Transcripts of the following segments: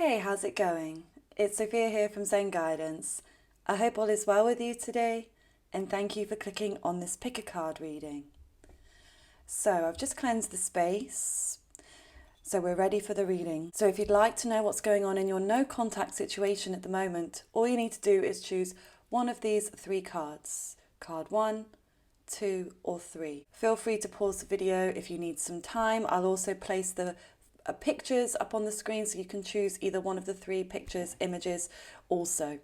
Hey, how's it going? It's Sophia here from Zen Guidance. I hope all is well with you today, and thank you for clicking on this pick a card reading. So I've just cleansed the space, so we're ready for the reading. So if you'd like to know what's going on in your no contact situation at the moment, all you need to do is choose one of these three cards. Card 1, 2 or 3. Feel free to pause the video if you need some time. I'll also place the pictures up on the screen so you can choose either one of the three pictures, images also.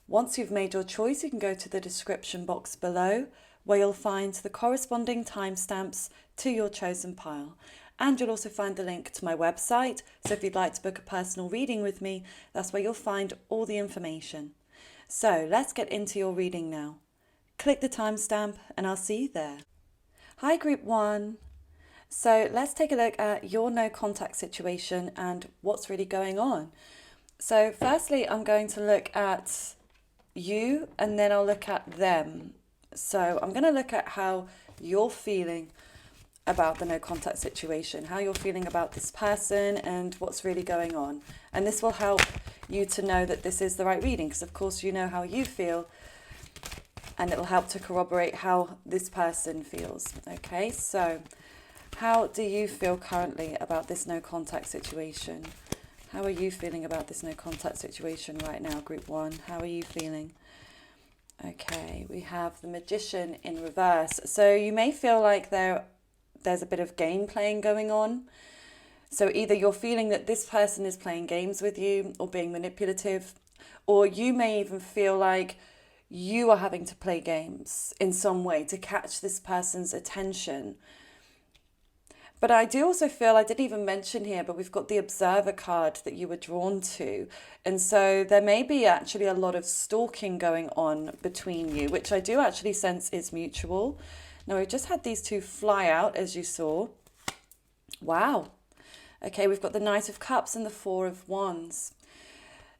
Once you've made your choice, you can go to the description box below where you'll find the corresponding timestamps to your chosen pile. And you'll also find the link to my website. So if you'd like to book a personal reading with me, that's where you'll find all the information. So let's get into your reading now. Click the timestamp and I'll see you there. Hi Group 1. So let's take a look at your no contact situation and what's really going on. So firstly, I'm going to look at you and then I'll look at them. So I'm going to look at how you're feeling about the no contact situation, how you're feeling about this person and what's really going on. And this will help you to know that this is the right reading because of course you know how you feel and it'll help to corroborate how this person feels. Okay, so how do you feel currently about this no contact situation? How are you feeling about this no contact situation right now, Group 1? How are you feeling? Okay, we have the Magician in reverse. So you may feel like there's a bit of game playing going on. So either you're feeling that this person is playing games with you or being manipulative, or you may even feel like you are having to play games in some way to catch this person's attention. But I do also feel, I didn't even mention here, but we've got the Observer card that you were drawn to. And so there may be actually a lot of stalking going on between you, which I do actually sense is mutual. Now, we've just had these two fly out, as you saw. Wow. Okay, we've got the Knight of Cups and the Four of Wands.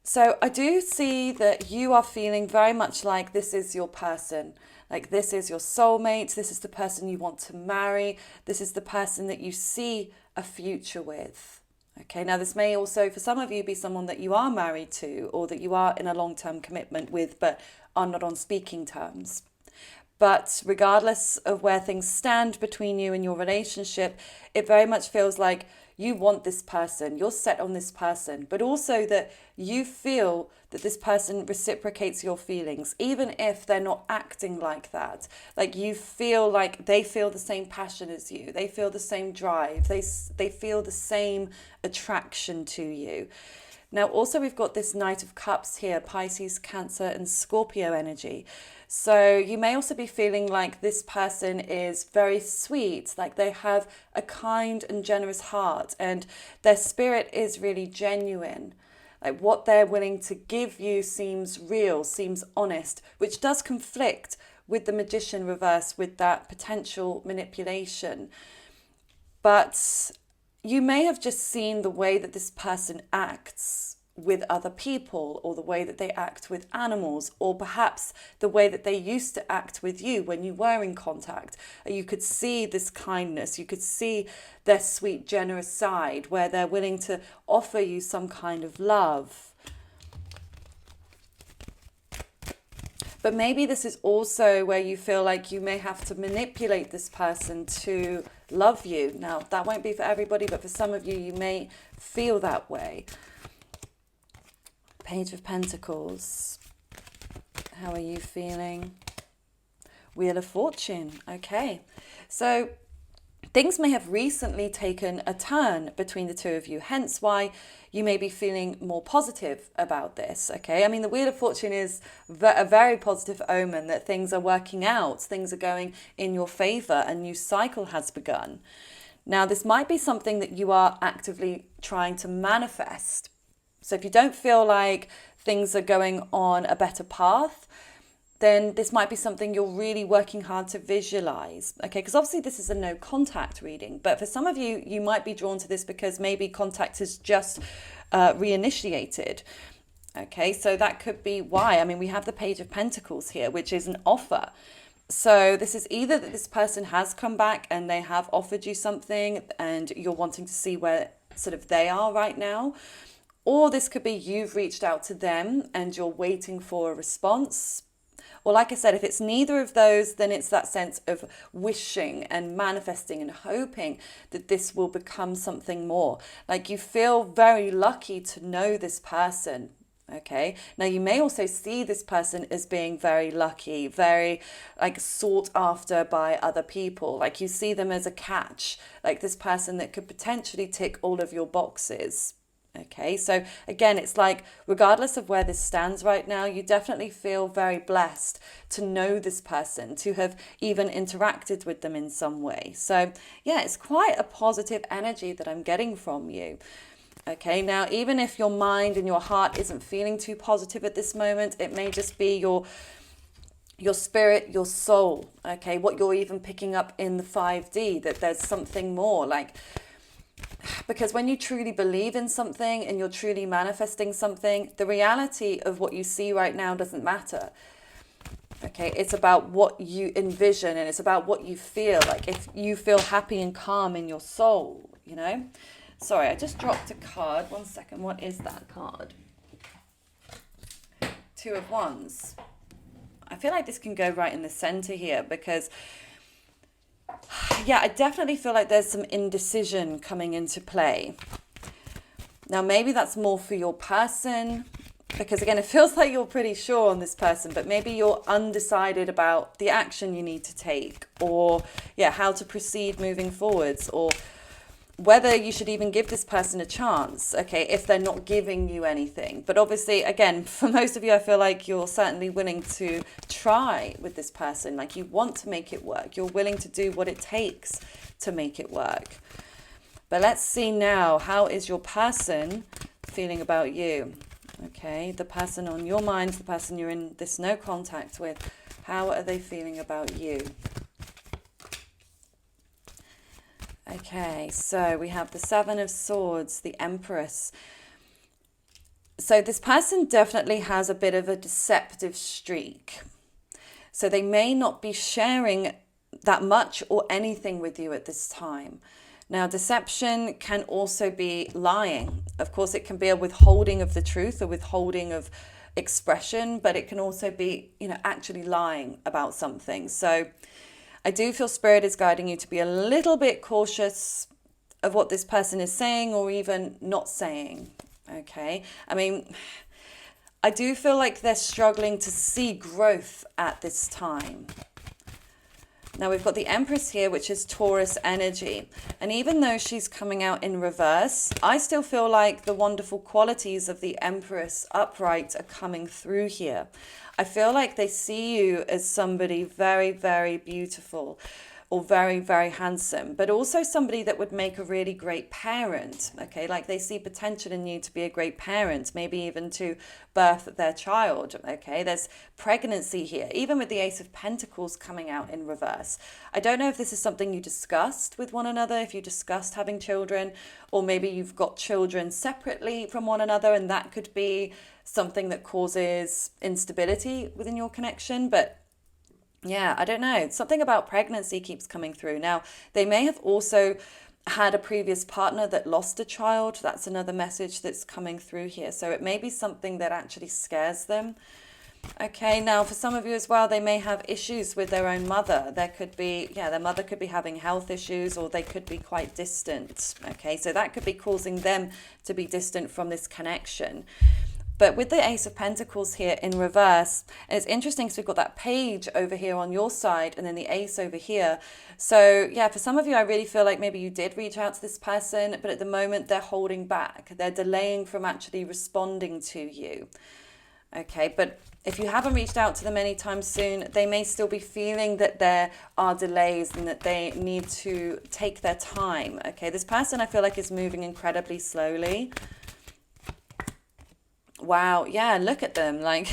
So I do see that you are feeling very much like this is your person. Like this is your soulmate, this is the person you want to marry, this is the person that you see a future with. Okay, now this may also, for some of you, be someone that you are married to or that you are in a long-term commitment with but are not on speaking terms. But regardless of where things stand between you and your relationship, it very much feels like you want this person, you're set on this person, but also that you feel that this person reciprocates your feelings, even if they're not acting like that. Like you feel like they feel the same passion as you, they feel the same drive, they feel the same attraction to you. Now, also we've got this Knight of Cups here, Pisces, Cancer and Scorpio energy. So you may also be feeling like this person is very sweet, like they have a kind and generous heart and their spirit is really genuine. Like what they're willing to give you seems real, seems honest, which does conflict with the Magician reverse, with that potential manipulation. But you may have just seen the way that this person acts with other people or the way that they act with animals or perhaps the way that they used to act with you when you were in contact. You could see this kindness, you could see their sweet, generous side where they're willing to offer you some kind of love. But maybe this is also where you feel like you may have to manipulate this person to love you. Now, that won't be for everybody, but for some of you, you may feel that way. Page of Pentacles. How are you feeling? Wheel of Fortune. Okay. So things may have recently taken a turn between the two of you, hence why you may be feeling more positive about this, okay? I mean, the Wheel of Fortune is a very positive omen that things are working out, things are going in your favor, a new cycle has begun. Now, this might be something that you are actively trying to manifest. So if you don't feel like things are going on a better path, then this might be something you're really working hard to visualize, okay? Because obviously this is a no contact reading, but for some of you, you might be drawn to this because maybe contact is just reinitiated, okay? So that could be why. I mean, we have the Page of Pentacles here, which is an offer. So this is either that this person has come back and they have offered you something and you're wanting to see where sort of they are right now, Or this could be you've reached out to them and you're waiting for a response. Or like I said, if it's neither of those, then it's that sense of wishing and manifesting and hoping that this will become something more. Like you feel very lucky to know this person. Okay. Now you may also see this person as being very lucky, very like sought after by other people. Like you see them as a catch, like this person that could potentially tick all of your boxes. Okay, so again, it's like regardless of where this stands right now, you definitely feel very blessed to know this person, to have even interacted with them in some way. So yeah, it's quite a positive energy that I'm getting from you. Okay, now even if your mind and your heart isn't feeling too positive at this moment, it may just be your spirit, your soul, okay, what you're even picking up in the 5D, that there's something more. Like, because when you truly believe in something and you're truly manifesting something, the reality of what you see right now doesn't matter. Okay, it's about what you envision and it's about what you feel. Like if you feel happy and calm in your soul, you know. Sorry, I just dropped a card. 1 second. What is that card? 2 of Wands. I feel like this can go right in the center here because yeah, I definitely feel like there's some indecision coming into play. Now, maybe that's more for your person, because again, it feels like you're pretty sure on this person, but maybe you're undecided about the action you need to take, or yeah, how to proceed moving forwards, or whether you should even give this person a chance, okay, if they're not giving you anything. But obviously, again, for most of you, I feel like you're certainly willing to try with this person. Like you want to make it work. You're willing to do what it takes to make it work. But let's see now, how is your person feeling about you? Okay, the person on your mind, the person you're in this no contact with, how are they feeling about you? Okay, so we have the 7 of Swords, the Empress. So this person definitely has a bit of a deceptive streak. So they may not be sharing that much or anything with you at this time. Now, deception can also be lying. Of course, it can be a withholding of the truth, a withholding of expression, but it can also be, actually lying about something. So I do feel Spirit is guiding you to be a little bit cautious of what this person is saying or even not saying, okay? I mean, I do feel like they're struggling to see growth at this time. Now we've got the Empress here, which is Taurus energy. And even though she's coming out in reverse, I still feel like the wonderful qualities of the Empress upright are coming through here. I feel like they see you as somebody very, very beautiful or very, very handsome, but also somebody that would make a really great parent, okay? Like they see potential in you to be a great parent, maybe even to birth their child, okay? There's pregnancy here, even with the Ace of Pentacles coming out in reverse. I don't know if this is something you discussed with one another, if you discussed having children, or maybe you've got children separately from one another, and that could be something that causes instability within your connection. But yeah, I don't know. Something about pregnancy keeps coming through. Now, they may have also had a previous partner that lost a child. That's another message that's coming through here. So it may be something that actually scares them. Okay, now for some of you as well, they may have issues with their own mother. There could be, their mother could be having health issues, or they could be quite distant. Okay, so that could be causing them to be distant from this connection. But with the Ace of Pentacles here in reverse, and it's interesting because we've got that page over here on your side and then the ace over here. So yeah, for some of you, I really feel like maybe you did reach out to this person, but at the moment they're holding back. They're delaying from actually responding to you. Okay, but if you haven't reached out to them anytime soon, they may still be feeling that there are delays and that they need to take their time. Okay, this person I feel like is moving incredibly slowly. Wow, yeah, look at them. Like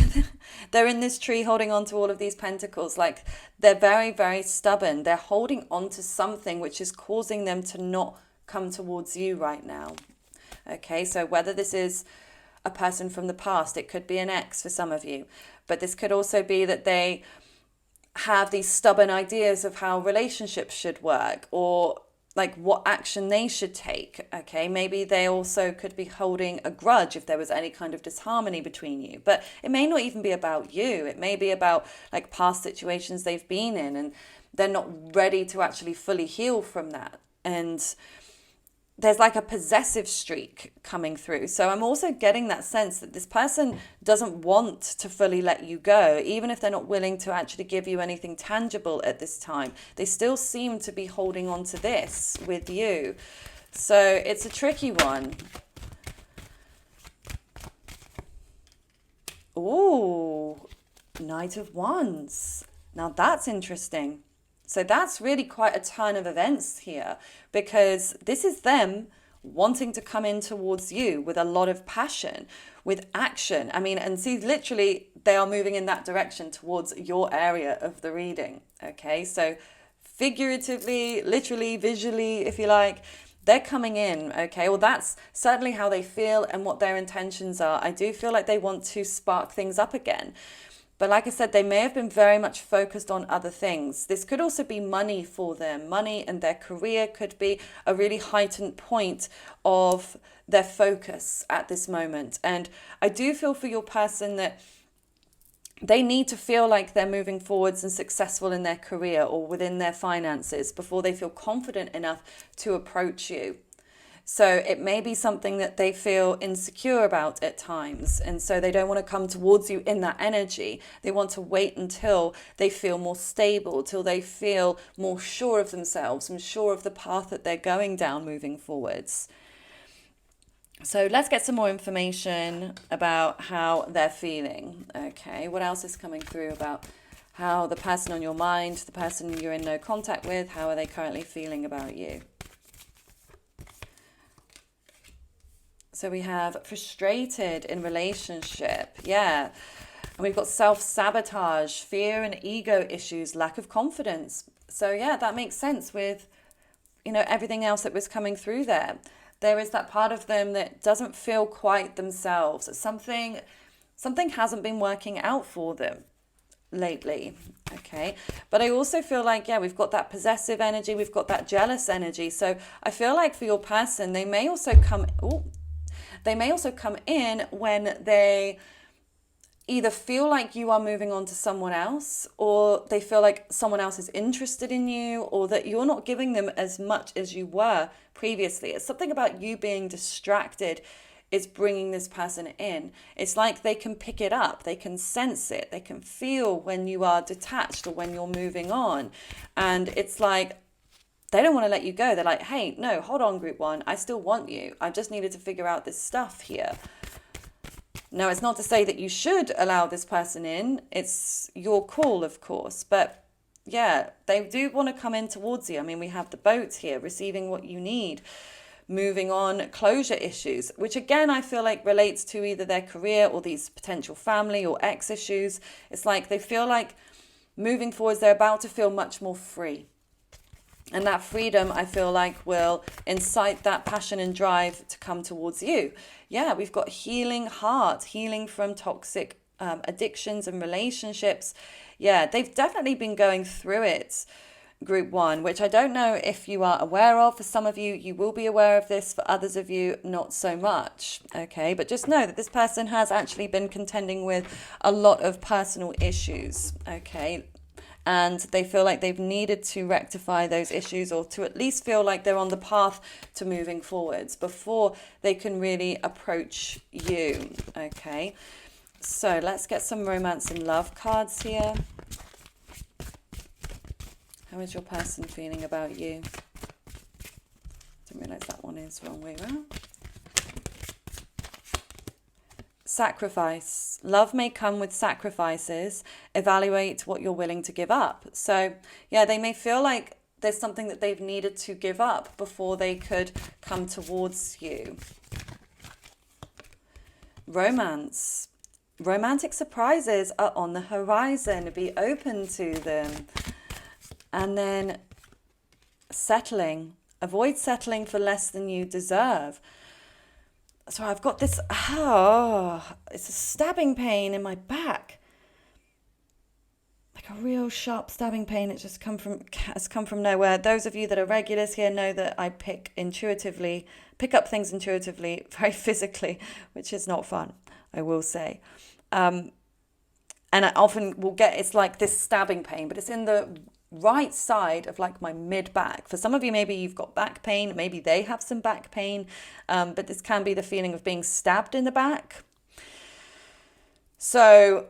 they're in this tree holding on to all of these pentacles. Like they're very, very stubborn. They're holding on to something which is causing them to not come towards you right now. Okay, so whether this is a person from the past, it could be an ex for some of you, but this could also be that they have these stubborn ideas of how relationships should work, or like what action they should take. Okay, maybe they also could be holding a grudge if there was any kind of disharmony between you, but it may not even be about you. It may be about like past situations they've been in, and they're not ready to actually fully heal from that. And there's like a possessive streak coming through. So I'm also getting that sense that this person doesn't want to fully let you go, even if they're not willing to actually give you anything tangible at this time. They still seem to be holding on to this with you. So it's a tricky one. Ooh, Knight of Wands. Now that's interesting. So that's really quite a turn of events here, because this is them wanting to come in towards you with a lot of passion, with action. I mean, and see, literally, they are moving in that direction towards your area of the reading. Okay, so figuratively, literally, visually, if you like, they're coming in. Okay, well, that's certainly how they feel and what their intentions are. I do feel like they want to spark things up again. But like I said, they may have been very much focused on other things. This could also be money for them. Money and their career could be a really heightened point of their focus at this moment. And I do feel for your person that they need to feel like they're moving forwards and successful in their career or within their finances before they feel confident enough to approach you. So it may be something that they feel insecure about at times. And so they don't want to come towards you in that energy. They want to wait until they feel more stable, till they feel more sure of themselves and sure of the path that they're going down moving forwards. So let's get some more information about how they're feeling. Okay, what else is coming through about how the person on your mind, the person you're in no contact with, how are they currently feeling about you? So we have frustrated in relationship. Yeah. And we've got self-sabotage, fear and ego issues, lack of confidence. So yeah, that makes sense with, everything else that was coming through there. There is that part of them that doesn't feel quite themselves. Something hasn't been working out for them lately. Okay. But I also feel like, we've got that possessive energy. We've got that jealous energy. So I feel like for your person, they may also come in when they either feel like you are moving on to someone else, or they feel like someone else is interested in you, or that you're not giving them as much as you were previously. It's something about you being distracted is bringing this person in. It's like they can pick it up, they can sense it, they can feel when you are detached or when you're moving on. And it's like, they don't want to let you go. They're like, hey, no, hold on, group one. I still want you. I just needed to figure out this stuff here. Now, it's not to say that you should allow this person in. It's your call, of course. But yeah, they do want to come in towards you. I mean, we have the boat here, receiving what you need. Moving on, closure issues, which again, I feel like relates to either their career or these potential family or ex issues. It's like they feel like moving forwards, they're about to feel much more free. And that freedom, I feel like, will incite that passion and drive to come towards you. Yeah, we've got healing heart, healing from toxic addictions and relationships. Yeah, they've definitely been going through it, group one, which I don't know if you are aware of. For some of you, you will be aware of this. For others of you, not so much. Okay, but just know that this person has actually been contending with a lot of personal issues. Okay. And they feel like they've needed to rectify those issues, or to at least feel like they're on the path to moving forwards before they can really approach you. Okay, so let's get some romance and love cards here. How is your person feeling about you? Didn't realize that one is wrong way around. Sacrifice. Love may come with sacrifices. Evaluate what you're willing to give up. So yeah, they may feel like there's something that they've needed to give up before they could come towards you. Romance. Romantic surprises are on the horizon. Be open to them. And then settling. Avoid settling for less than you deserve. So I've got this, it's a stabbing pain in my back. like a real sharp stabbing pain. It's just has come from nowhere. Those of you that are regulars here know that I pick up things intuitively, very physically, which is not fun, I will say. And I often will get, it's like this stabbing pain, but it's in the right side of like my mid back. For some of you, maybe you've got back pain, maybe they have some back pain, but this can be the feeling of being stabbed in the back. So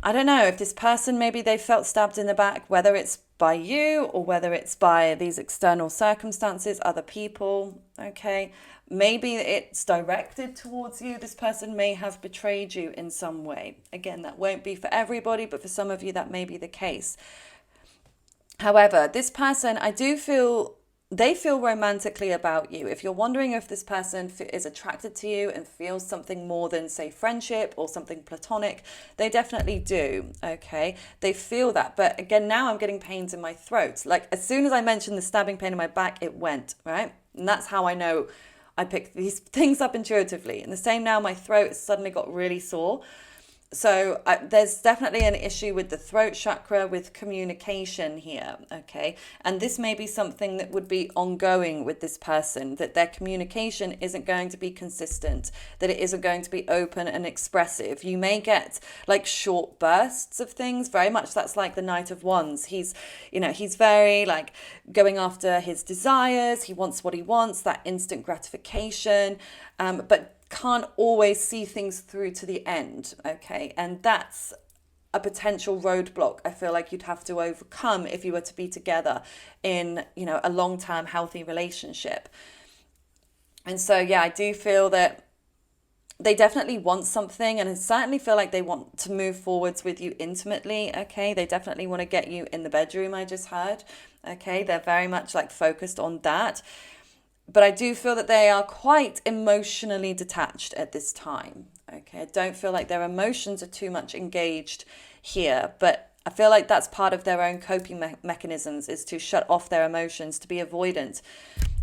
I don't know if this person, maybe they felt stabbed in the back, whether it's by you or whether it's by these external circumstances, other people, okay? Maybe it's directed towards you. This person may have betrayed you in some way. Again, that won't be for everybody, but for some of you, that may be the case. However, this person, I do feel they feel romantically about you. If you're wondering if this person is attracted to you and feels something more than, say, friendship or something platonic, they definitely do, okay? They feel that. But again, now I'm getting pains in my throat. Like as soon as I mentioned the stabbing pain in my back, it went, right? And that's how I know I pick these things up intuitively. And the same now, my throat has suddenly got really sore. So there's definitely an issue with the throat chakra, with communication here, okay? And this may be something that would be ongoing with this person, that their communication isn't going to be consistent, that it isn't going to be open and expressive. You may get like short bursts of things, very much that's like the Knight of Wands. He's very like going after his desires, he wants what he wants, that instant gratification, but can't always see things through to the end, okay? And that's a potential roadblock I feel like you'd have to overcome if you were to be together in, a long-term healthy relationship. And so, yeah, I do feel that they definitely want something, and I certainly feel like they want to move forwards with you intimately, okay? They definitely want to get you in the bedroom, I just heard, okay? They're very much like focused on that. But I do feel that they are quite emotionally detached at this time. Okay, I don't feel like their emotions are too much engaged here, but I feel like that's part of their own coping mechanisms, is to shut off their emotions, to be avoidant,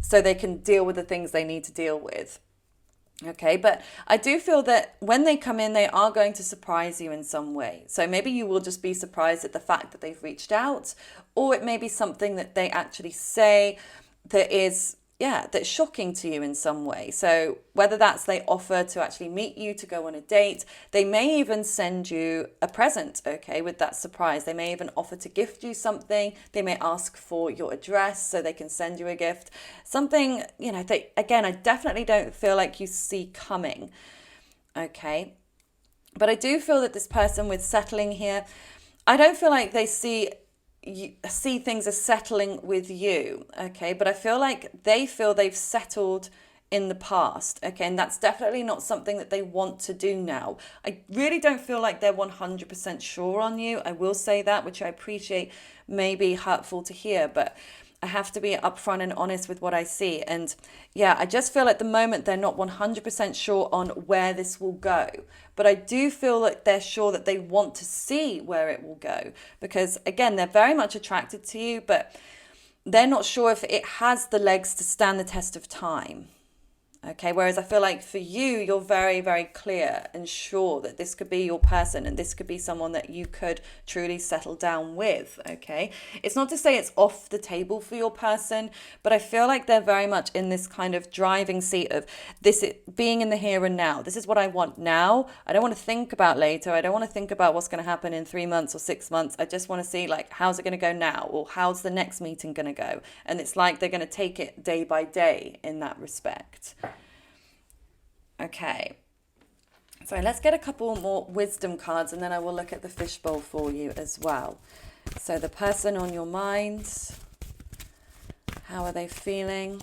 so they can deal with the things they need to deal with. Okay, but I do feel that when they come in, they are going to surprise you in some way. So maybe you will just be surprised at the fact that they've reached out, or it may be something that they actually say that is that's shocking to you in some way. So whether that's they offer to actually meet you to go on a date, they may even send you a present, okay, with that surprise. They may even offer to gift you something. They may ask for your address so they can send you a gift. Something, again, I definitely don't feel like you see coming, okay? But I do feel that this person with settling here, I don't feel like they see things as settling with you, okay? But I feel like they feel they've settled in the past, okay? And that's definitely not something that they want to do now. I really don't feel like they're 100% sure on you. I will say that, which I appreciate may be hurtful to hear, but I have to be upfront and honest with what I see. And yeah, I just feel at the moment they're not 100% sure on where this will go. But I do feel that they're sure that they want to see where it will go. Because again, they're very much attracted to you, but they're not sure if it has the legs to stand the test of time. Okay, whereas I feel like for you, you're very, very clear and sure that this could be your person and this could be someone that you could truly settle down with, okay? It's not to say it's off the table for your person, but I feel like they're very much in this kind of driving seat of this being in the here and now. This is what I want now. I don't want to think about later. I don't want to think about what's going to happen in 3 months or 6 months. I just want to see like, how's it going to go now? Or how's the next meeting going to go? And it's like they're going to take it day by day in that respect. Okay, so let's get a couple more wisdom cards and then I will look at the fishbowl for you as well. So the person on your mind, how are they feeling?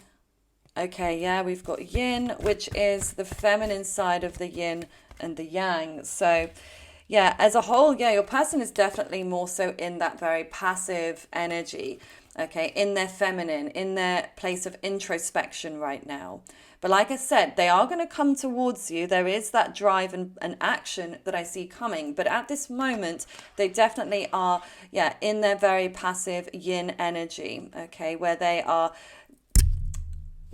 Okay, yeah, we've got yin, which is the feminine side of the yin and the yang. So yeah, as a whole, yeah, your person is definitely more so in that very passive energy, okay, in their feminine, in their place of introspection right now. But like I said, they are going to come towards you. There is that drive and action that I see coming. But at this moment, they definitely are, in their very passive yin energy, okay, where they're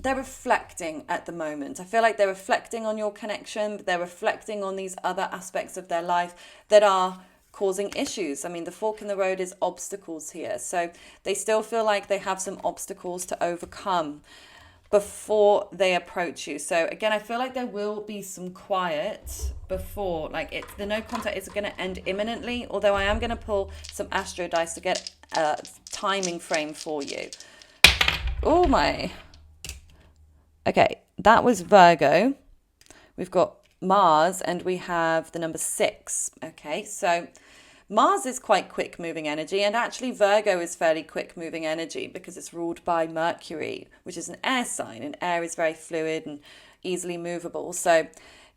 reflecting at the moment. I feel like they're reflecting on your connection, but they're reflecting on these other aspects of their life that are causing issues. I mean, the fork in the road is obstacles here. So they still feel like they have some obstacles to overcome before they approach you. So again, I feel like there will be some quiet before, like the no contact is going to end imminently, although I am going to pull some astro dice to get a timing frame for you. Oh my. Okay, that was Virgo. We've got Mars and we have the number 6. Okay, so Mars is quite quick moving energy, and actually Virgo is fairly quick moving energy because it's ruled by Mercury, which is an air sign, and air is very fluid and easily movable. So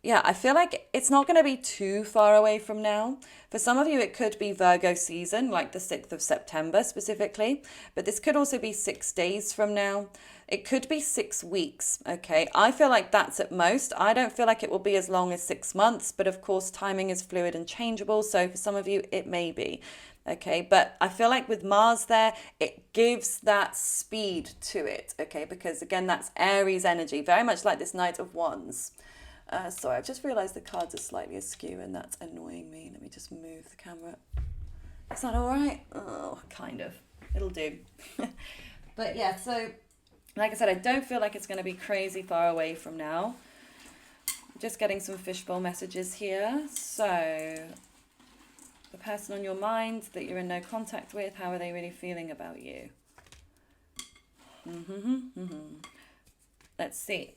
yeah, I feel like it's not going to be too far away from now. For some of you, it could be Virgo season, like the 6th of September specifically, but this could also be 6 days from now. It could be 6 weeks, okay? I feel like that's at most. I don't feel like it will be as long as 6 months, but of course, timing is fluid and changeable, so for some of you, it may be, okay? But I feel like with Mars there, it gives that speed to it, okay? Because again, that's Aries energy, very much like this Knight of Wands. Sorry, I've just realised the cards are slightly askew and that's annoying me. Let me just move the camera. Is that all right? Oh, kind of. It'll do. But yeah, so like I said, I don't feel like it's going to be crazy far away from now. Just getting some fishbowl messages here. So the person on your mind that you're in no contact with, how are they really feeling about you? Let's see.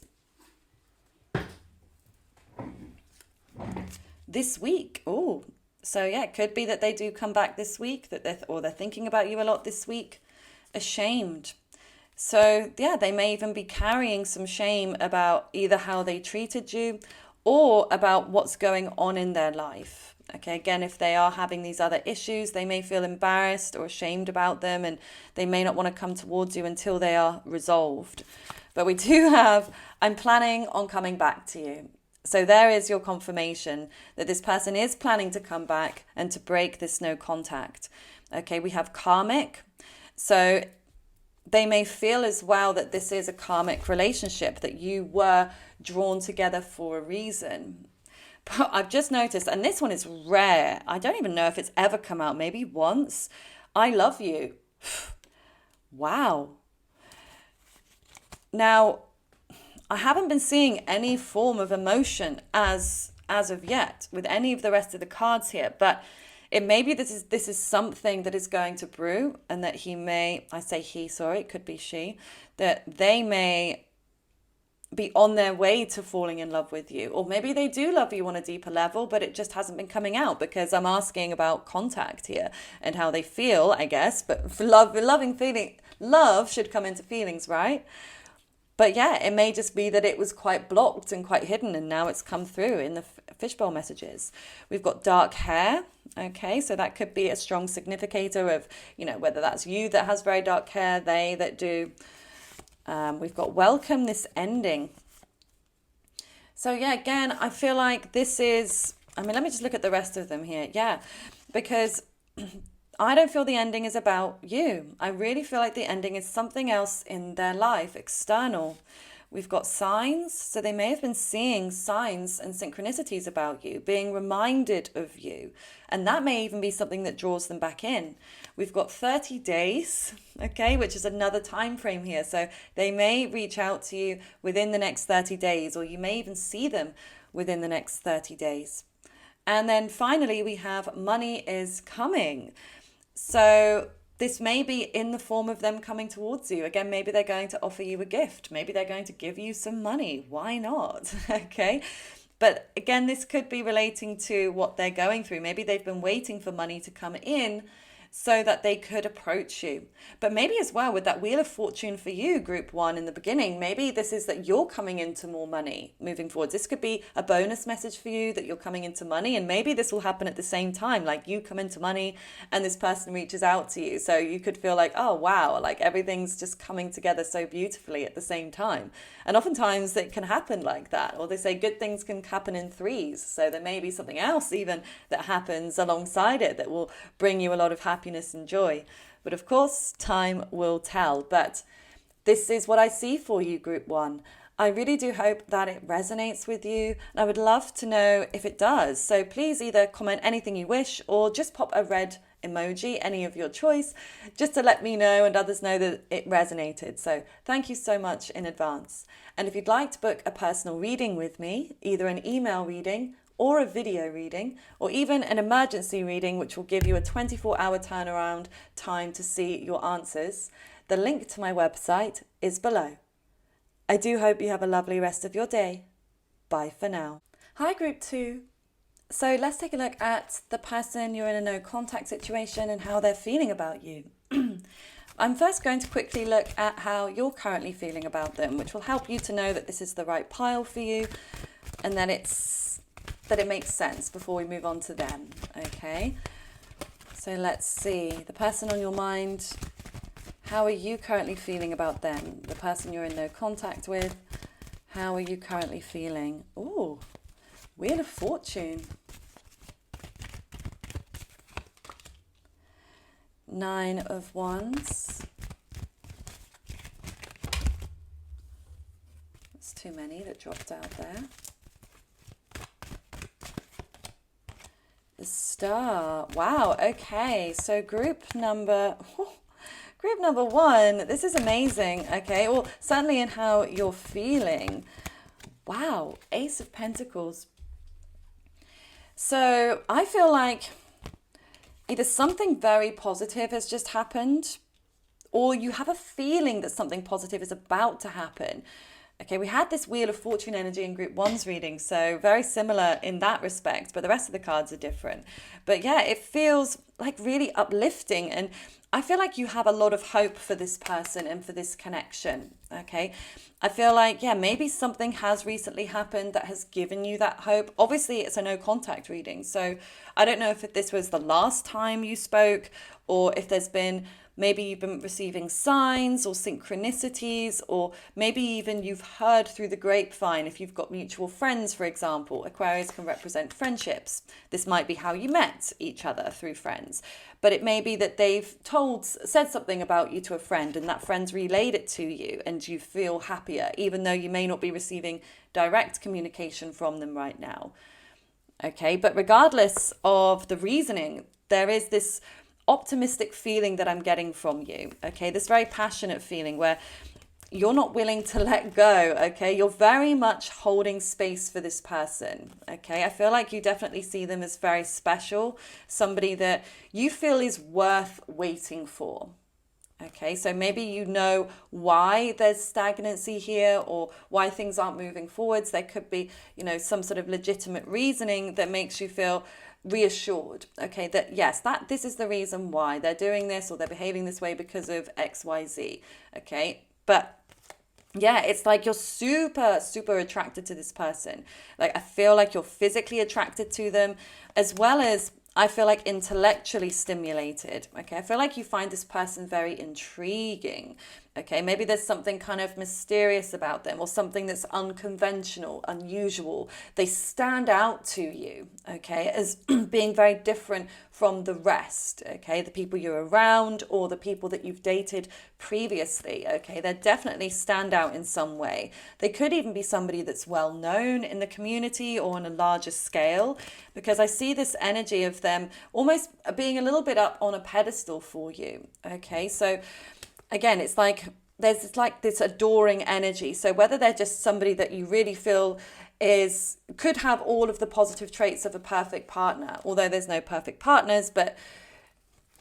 This week. Oh, so yeah, it could be that they do come back this week, that they're thinking about you a lot this week. Ashamed. So yeah, they may even be carrying some shame about either how they treated you or about what's going on in their life. Okay, again, if they are having these other issues, they may feel embarrassed or ashamed about them, and they may not want to come towards you until they are resolved. But we do have, I'm planning on coming back to you. So there is your confirmation that this person is planning to come back and to break this no contact. Okay, we have karmic. So they may feel as well that this is a karmic relationship, that you were drawn together for a reason. But I've just noticed, and this one is rare. I don't even know if it's ever come out, maybe once. I love you. Wow. Now, I haven't been seeing any form of emotion as of yet with any of the rest of the cards here, but it may be this is something that is going to brew, and that it could be she, that they may be on their way to falling in love with you, or maybe they do love you on a deeper level, but it just hasn't been coming out because I'm asking about contact here and how they feel, I guess. But for love should come into feelings, right? But yeah, it may just be that it was quite blocked and quite hidden, and now it's come through in the fishbowl messages. We've got dark hair. Okay, so that could be a strong significator of, whether that's you that has very dark hair, they that do. We've got welcome this ending. So yeah, again, I feel like this is, let me just look at the rest of them here. Yeah, because I don't feel the ending is about you. I really feel like the ending is something else in their life, external. We've got signs, so they may have been seeing signs and synchronicities about you, being reminded of you, and that may even be something that draws them back in. We've got 30 days, okay, which is another time frame here, so they may reach out to you within the next 30 days, or you may even see them within the next 30 days. And then finally, we have money is coming. So this may be in the form of them coming towards you. Again, maybe they're going to offer you a gift. Maybe they're going to give you some money. Why not? Okay. But again, this could be relating to what they're going through. Maybe they've been waiting for money to come in so that they could approach you. But maybe as well with that Wheel of Fortune for you, Group 1 in the beginning, maybe this is that you're coming into more money moving forward. This could be a bonus message for you that you're coming into money, and maybe this will happen at the same time, like you come into money and this person reaches out to you. So you could feel like, oh wow, like everything's just coming together so beautifully at the same time. And oftentimes it can happen like that, or they say good things can happen in threes. So there may be something else even that happens alongside it that will bring you a lot of happiness and joy. But of course, time will tell. But this is what I see for you, Group 1. I really do hope that it resonates with you, and I would love to know if it does. So please either comment anything you wish or just pop a red emoji, any of your choice, just to let me know and others know that it resonated. So thank you so much in advance. And if you'd like to book a personal reading with me, either an email reading or a video reading, or even an emergency reading, which will give you a 24-hour turnaround time to see your answers, the link to my website is below. I do hope you have a lovely rest of your day. Bye for now. Hi, Group 2. So let's take a look at the person you're in a no contact situation and how they're feeling about you. I'm first going to quickly look at how you're currently feeling about them, which will help you to know that this is the right pile for you and that it makes sense before we move on to them. Okay, so let's see. The person on your mind, how are you currently feeling about them? The person you're in no contact with, how are you currently feeling? Ooh, Wheel of Fortune. 9 of Wands. That's too many that dropped out there. The Star. Wow, okay. So group number 1, this is amazing, okay? Well, certainly in how you're feeling. Wow, Ace of Pentacles. So I feel like either something very positive has just happened, or you have a feeling that something positive is about to happen. Okay, we had this Wheel of Fortune energy in Group 1's reading, so very similar in that respect, but the rest of the cards are different. But yeah, it feels like really uplifting, and I feel like you have a lot of hope for this person and for this connection, okay? I feel like, yeah, maybe something has recently happened that has given you that hope. Obviously, it's a no contact reading, so I don't know if this was the last time you spoke, or if there's been, maybe you've been receiving signs or synchronicities, or maybe even you've heard through the grapevine. If you've got mutual friends, for example, Aquarius can represent friendships. This might be how you met each other, through friends. But it may be that they've said something about you to a friend, and that friend's relayed it to you, and you feel happier, even though you may not be receiving direct communication from them right now. Okay, but regardless of the reasoning, there is this optimistic feeling that I'm getting from you, okay? This very passionate feeling where you're not willing to let go, okay? You're very much holding space for this person, okay? I feel like you definitely see them as very special, somebody that you feel is worth waiting for, okay? So maybe you know why there's stagnancy here, or why things aren't moving forwards. There could be, some sort of legitimate reasoning that makes you feel reassured, okay, that yes, that this is the reason why they're doing this, or they're behaving this way because of XYZ, okay? But yeah, it's like you're super, super attracted to this person. Like, I feel like you're physically attracted to them, as well as I feel like intellectually stimulated, okay? I feel like you find this person very intriguing, okay? Maybe there's something kind of mysterious about them, or something that's unconventional, unusual. They stand out to you, okay, as being very different from the rest, okay? The people you're around, or the people that you've dated previously, okay? They definitely stand out in some way. They could even be somebody that's well known in the community or on a larger scale, because I see this energy of them almost being a little bit up on a pedestal for you, okay? So again, it's like there's this adoring energy. So whether they're just somebody that you really feel could have all of the positive traits of a perfect partner, although there's no perfect partners, but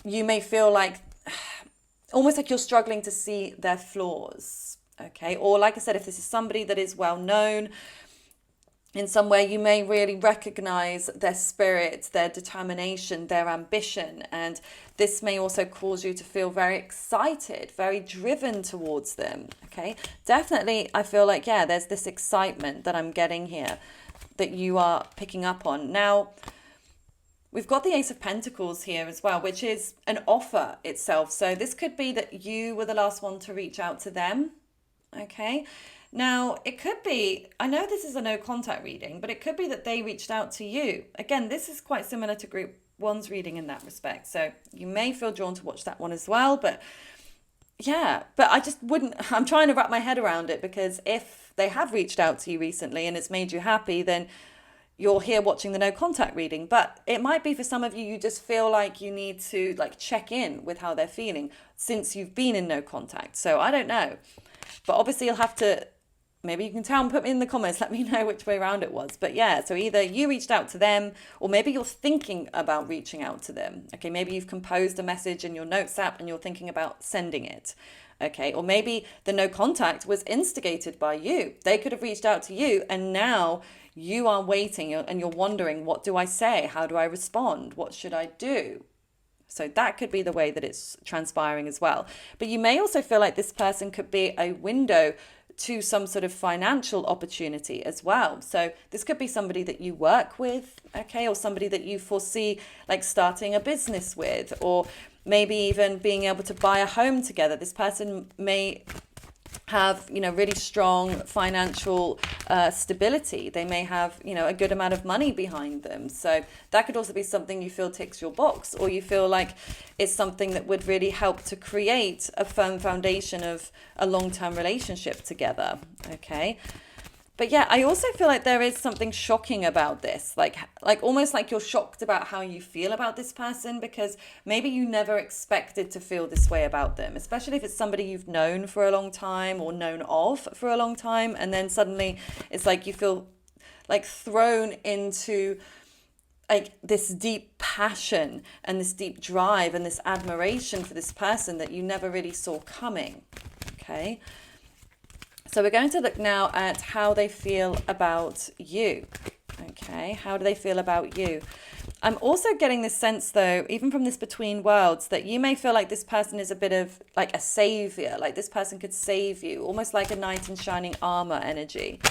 you may feel like almost like you're struggling to see their flaws, okay? Or like I said, if this is somebody that is well known in some way, you may really recognize their spirit, their determination, their ambition, and this may also cause you to feel very excited, very driven towards them, okay? Definitely, I feel like, yeah, there's this excitement that I'm getting here that you are picking up on. Now, we've got the Ace of Pentacles here as well, which is an offer itself. So this could be that you were the last one to reach out to them, okay? Now, it could be, I know this is a no contact reading, but it could be that they reached out to you. Again, this is quite similar to Group 1's reading in that respect. So you may feel drawn to watch that one as well. But yeah, but I just wouldn't, I'm trying to wrap my head around it, because if they have reached out to you recently and it's made you happy, then you're here watching the no contact reading. But it might be for some of you, you just feel like you need to like check in with how they're feeling since you've been in no contact. So I don't know. But obviously you'll have to, maybe you can tell and put me in the comments, let me know which way around it was. But yeah, so either you reached out to them or maybe you're thinking about reaching out to them. Okay, maybe you've composed a message in your notes app and you're thinking about sending it. Okay, or maybe the no contact was instigated by you. They could have reached out to you and now you are waiting and you're wondering, what do I say? How do I respond? What should I do? So that could be the way that it's transpiring as well. But you may also feel like this person could be a window to some sort of financial opportunity as well. So this could be somebody that you work with, okay, or somebody that you foresee like starting a business with, or maybe even being able to buy a home together. This person may have, really strong financial stability. They may have, a good amount of money behind them. So that could also be something you feel ticks your box, or you feel like it's something that would really help to create a firm foundation of a long-term relationship together. Okay. But yeah, I also feel like there is something shocking about this, like almost like you're shocked about how you feel about this person, because maybe you never expected to feel this way about them, especially if it's somebody you've known for a long time or known of for a long time. And then suddenly it's like you feel like thrown into like this deep passion and this deep drive and this admiration for this person that you never really saw coming. Okay. So we're going to look now at how they feel about you. Okay, how do they feel about you? I'm also getting this sense, though, even from this between worlds, that you may feel like this person is a bit of like a savior, like this person could save you, almost like a knight in shining armor energy.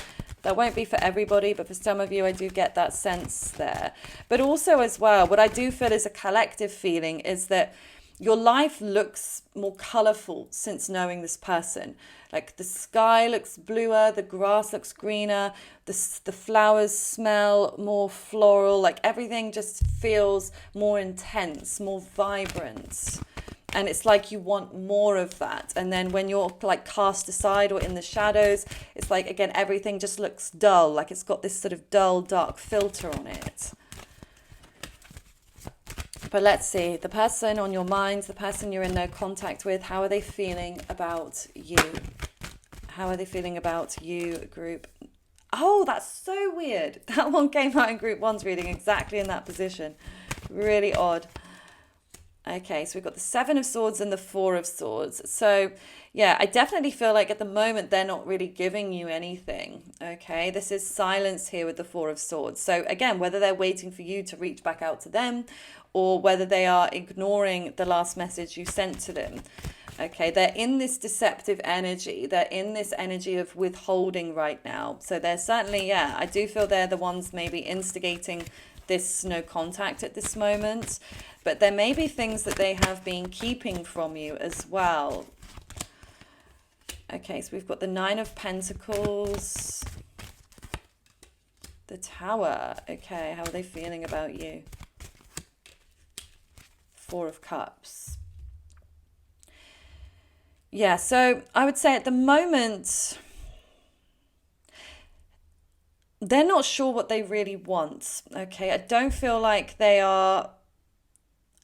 That won't be for everybody, but for some of you, I do get that sense there. But also as well, what I do feel is a collective feeling is that your life looks more colorful since knowing this person. Like the sky looks bluer, the grass looks greener, the flowers smell more floral, like everything just feels more intense, more vibrant. And it's like you want more of that. And then when you're like cast aside or in the shadows, it's like, again, everything just looks dull, like it's got this sort of dull, dark filter on it. But let's see, the person on your mind, the person you're in no contact with, how are they feeling about you? How are they feeling about you, group? Oh, that's so weird. That one came out in group one's reading exactly in that position. Really odd. Okay, so we've got the Seven of Swords and the Four of Swords. So yeah, I definitely feel like at the moment they're not really giving you anything. Okay, this is silence here with the Four of Swords. So again, whether they're waiting for you to reach back out to them or whether they are ignoring the last message you sent to them. Okay, they're in this deceptive energy. They're in this energy of withholding right now. So they're certainly, yeah, I do feel they're the ones maybe instigating this no contact at this moment. But there may be things that they have been keeping from you as well. Okay, so we've got the Nine of Pentacles, the Tower. Okay, how are they feeling about you? Four of Cups. Yeah, so I would say at the moment, they're not sure what they really want. Okay, I don't feel like they are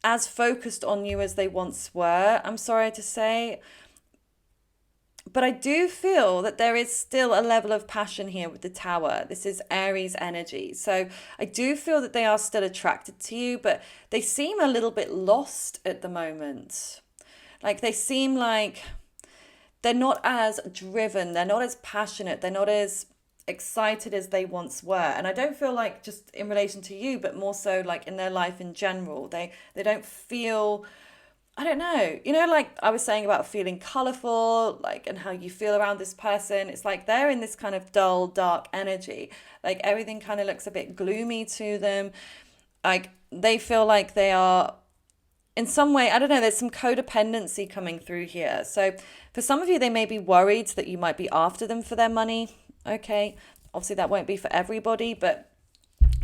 as focused on you as they once were, I'm sorry to say. But I do feel that there is still a level of passion here with the Tower. This is Aries energy. So I do feel that they are still attracted to you, but they seem a little bit lost at the moment. Like they seem like they're not as driven, they're not as passionate, they're not as excited as they once were. And I don't feel like just in relation to you, but more so like in their life in general. They don't feel, I don't know, like I was saying about feeling colorful, like, and how you feel around this person. It's like they're in this kind of dull, dark energy. Like everything kind of looks a bit gloomy to them. Like they feel like they are in some way, I don't know, there's some codependency coming through here. So for some of you, they may be worried that you might be after them for their money. Okay, obviously that won't be for everybody, but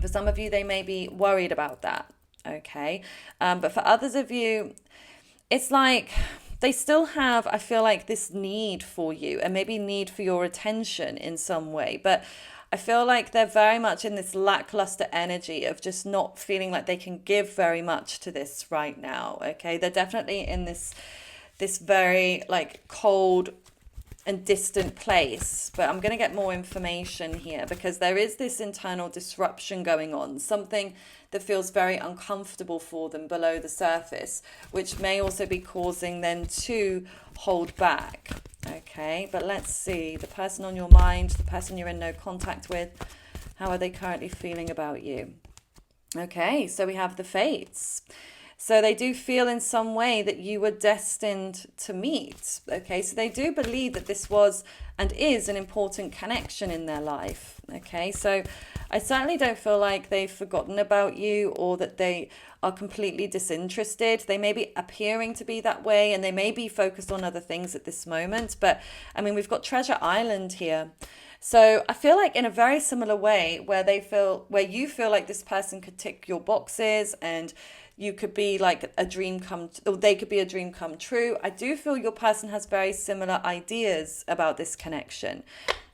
for some of you, they may be worried about that. Okay, but for others of you, it's like they still have, I feel like, this need for you and maybe need for your attention in some way. But I feel like they're very much in this lackluster energy of just not feeling like they can give very much to this right now. Okay, they're definitely in this very like cold and distant place. But I'm going to get more information here because there is this internal disruption going on, something that feels very uncomfortable for them below the surface, which may also be causing them to hold back. Okay, but let's see, the person on your mind, the person you're in no contact with, how are they currently feeling about you? Okay, so we have the fates. So they do feel in some way that you were destined to meet. Okay, so they do believe that this was and is an important connection in their life. Okay, so I certainly don't feel like they've forgotten about you or that they are completely disinterested. They may be appearing to be that way and they may be focused on other things at this moment. But I mean, we've got Treasure Island here. So I feel like in a very similar way where you feel like this person could tick your boxes and you could be like a dream or they could be a dream come true. I do feel your person has very similar ideas about this connection.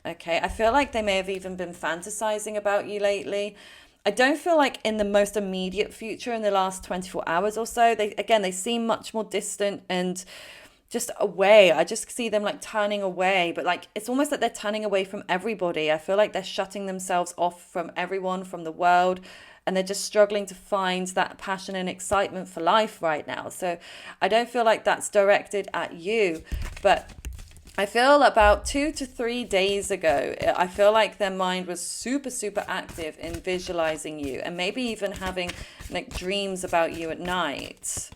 Okay, I feel like they may have even been fantasizing about you lately. I don't feel like in the most immediate future in the last 24 hours or so. They seem much more distant and just away. I just see them like turning away, but like it's almost like they're turning away from everybody. I feel like they're shutting themselves off from everyone, from the world, and they're just struggling to find that passion and excitement for life right now. So I don't feel like that's directed at you, but I feel about 2 to 3 days ago, I feel like their mind was super, super active in visualizing you and maybe even having like dreams about you at night.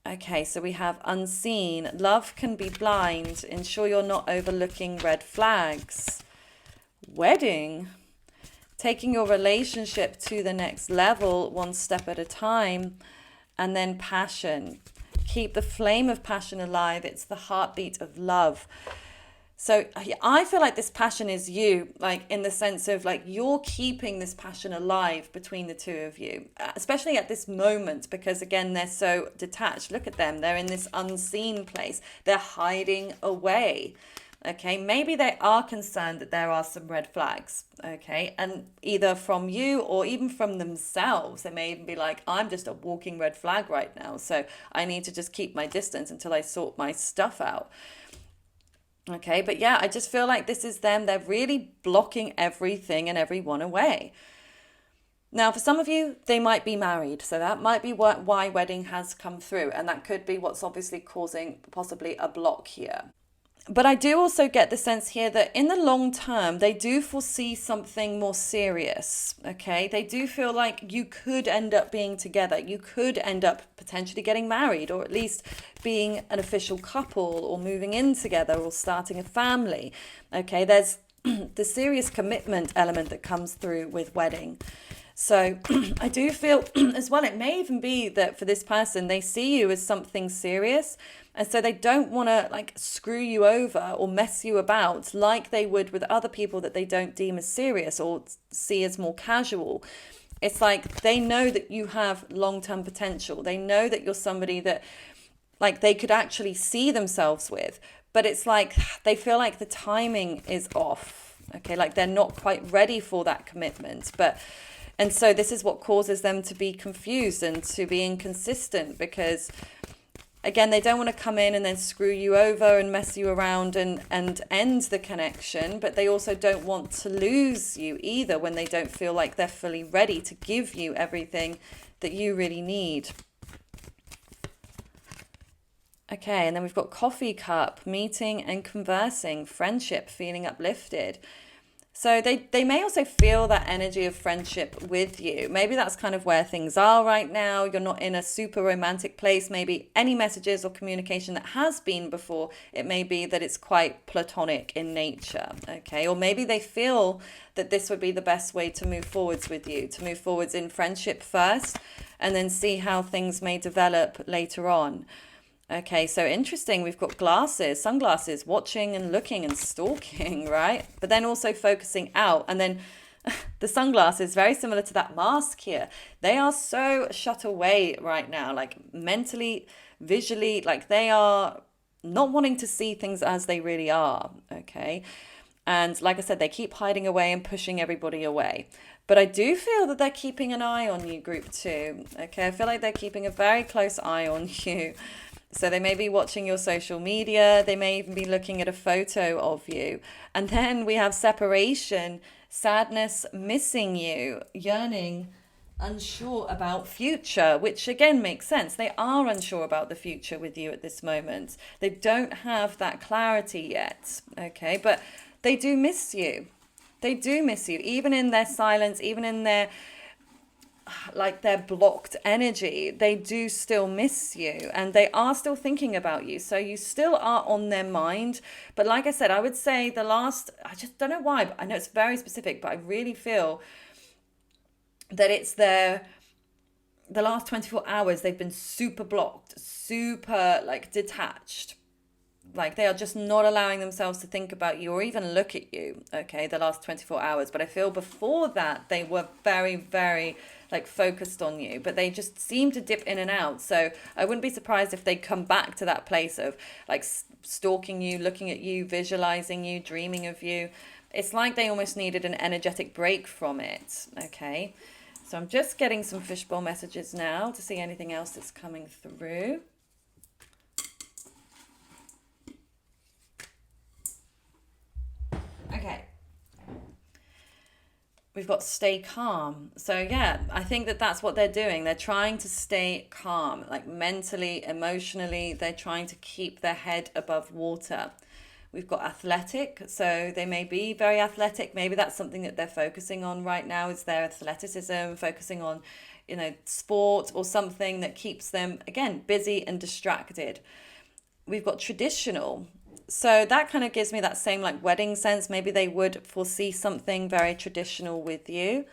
Okay, so we have unseen. Love can be blind. Ensure you're not overlooking red flags. Wedding. Taking your relationship to the next level, one step at a time. And then passion. Keep the flame of passion alive. It's the heartbeat of love. So I feel like this passion is you, like in the sense of like you're keeping this passion alive between the two of you, especially at this moment, because again, they're so detached. Look at them. They're in this unseen place. They're hiding away. Okay, maybe they are concerned that there are some red flags. Okay, and either from you or even from themselves, they may even be like, I'm just a walking red flag right now. So I need to just keep my distance until I sort my stuff out. Okay, but yeah, I just feel like this is them. They're really blocking everything and everyone away. Now, for some of you, they might be married. So that might be why wedding has come through. And that could be what's obviously causing possibly a block here. But I do also get the sense here that in the long term, they do foresee something more serious, okay? They do feel like you could end up being together. You could end up potentially getting married or at least being an official couple or moving in together or starting a family, okay? There's the serious commitment element that comes through with wedding. So I do feel as well, it may even be that for this person, they see you as something serious. And so they don't want to like screw you over or mess you about like they would with other people that they don't deem as serious or see as more casual. It's like they know that you have long-term potential. They know that you're somebody that like they could actually see themselves with. But it's like they feel like the timing is off. Okay, like they're not quite ready for that commitment. And so this is what causes them to be confused and to be inconsistent because, again, they don't want to come in and then screw you over and mess you around and end the connection, but they also don't want to lose you either when they don't feel like they're fully ready to give you everything that you really need. Okay, and then we've got coffee cup, meeting and conversing, friendship, feeling uplifted. So they may also feel that energy of friendship with you. Maybe that's kind of where things are right now. You're not in a super romantic place. Maybe any messages or communication that has been before, it may be that it's quite platonic in nature, okay? Or maybe they feel that this would be the best way to move forwards with you, to move forwards in friendship first and then see how things may develop later on. Okay, so interesting. We've got sunglasses, watching and looking and stalking, right? But then also focusing out. And then the sunglasses, very similar to that mask here. They are so shut away right now, like mentally visually, like they are not wanting to see things as they really are, okay? And like I said, they keep hiding away and pushing everybody away. But I do feel that they're keeping an eye on you, group 2. Okay, I feel like they're keeping a very close eye on you. So they may be watching your social media. They may even be looking at a photo of you. And then we have separation, sadness, missing you, yearning, unsure about future, which again makes sense. They are unsure about the future with you at this moment. They don't have that clarity yet. Okay, but they do miss you. They do miss you, even in their silence, even in their their blocked energy. They do still miss you, and they are still thinking about you. So you still are on their mind. But like I said, I would say I just don't know why, but I know it's very specific, but I really feel that it's the last 24 hours they've been super blocked, super detached. Like they are just not allowing themselves to think about you or even look at you, okay, the last 24 hours. But I feel before that, they were very, very focused on you, but they just seem to dip in and out. So I wouldn't be surprised if they come back to that place of stalking you, looking at you, visualizing you, dreaming of you. It's like they almost needed an energetic break from it, okay? So I'm just getting some fishbowl messages now to see anything else that's coming through. Okay. We've got stay calm. So yeah, I think that that's what they're doing. They're trying to stay calm, mentally, emotionally. They're trying to keep their head above water. We've got athletic. So they may be very athletic. Maybe that's something that they're focusing on right now, is their athleticism, focusing on, sport or something that keeps them, again, busy and distracted. We've got traditional. So that kind of gives me that same wedding sense. Maybe they would foresee something very traditional with you.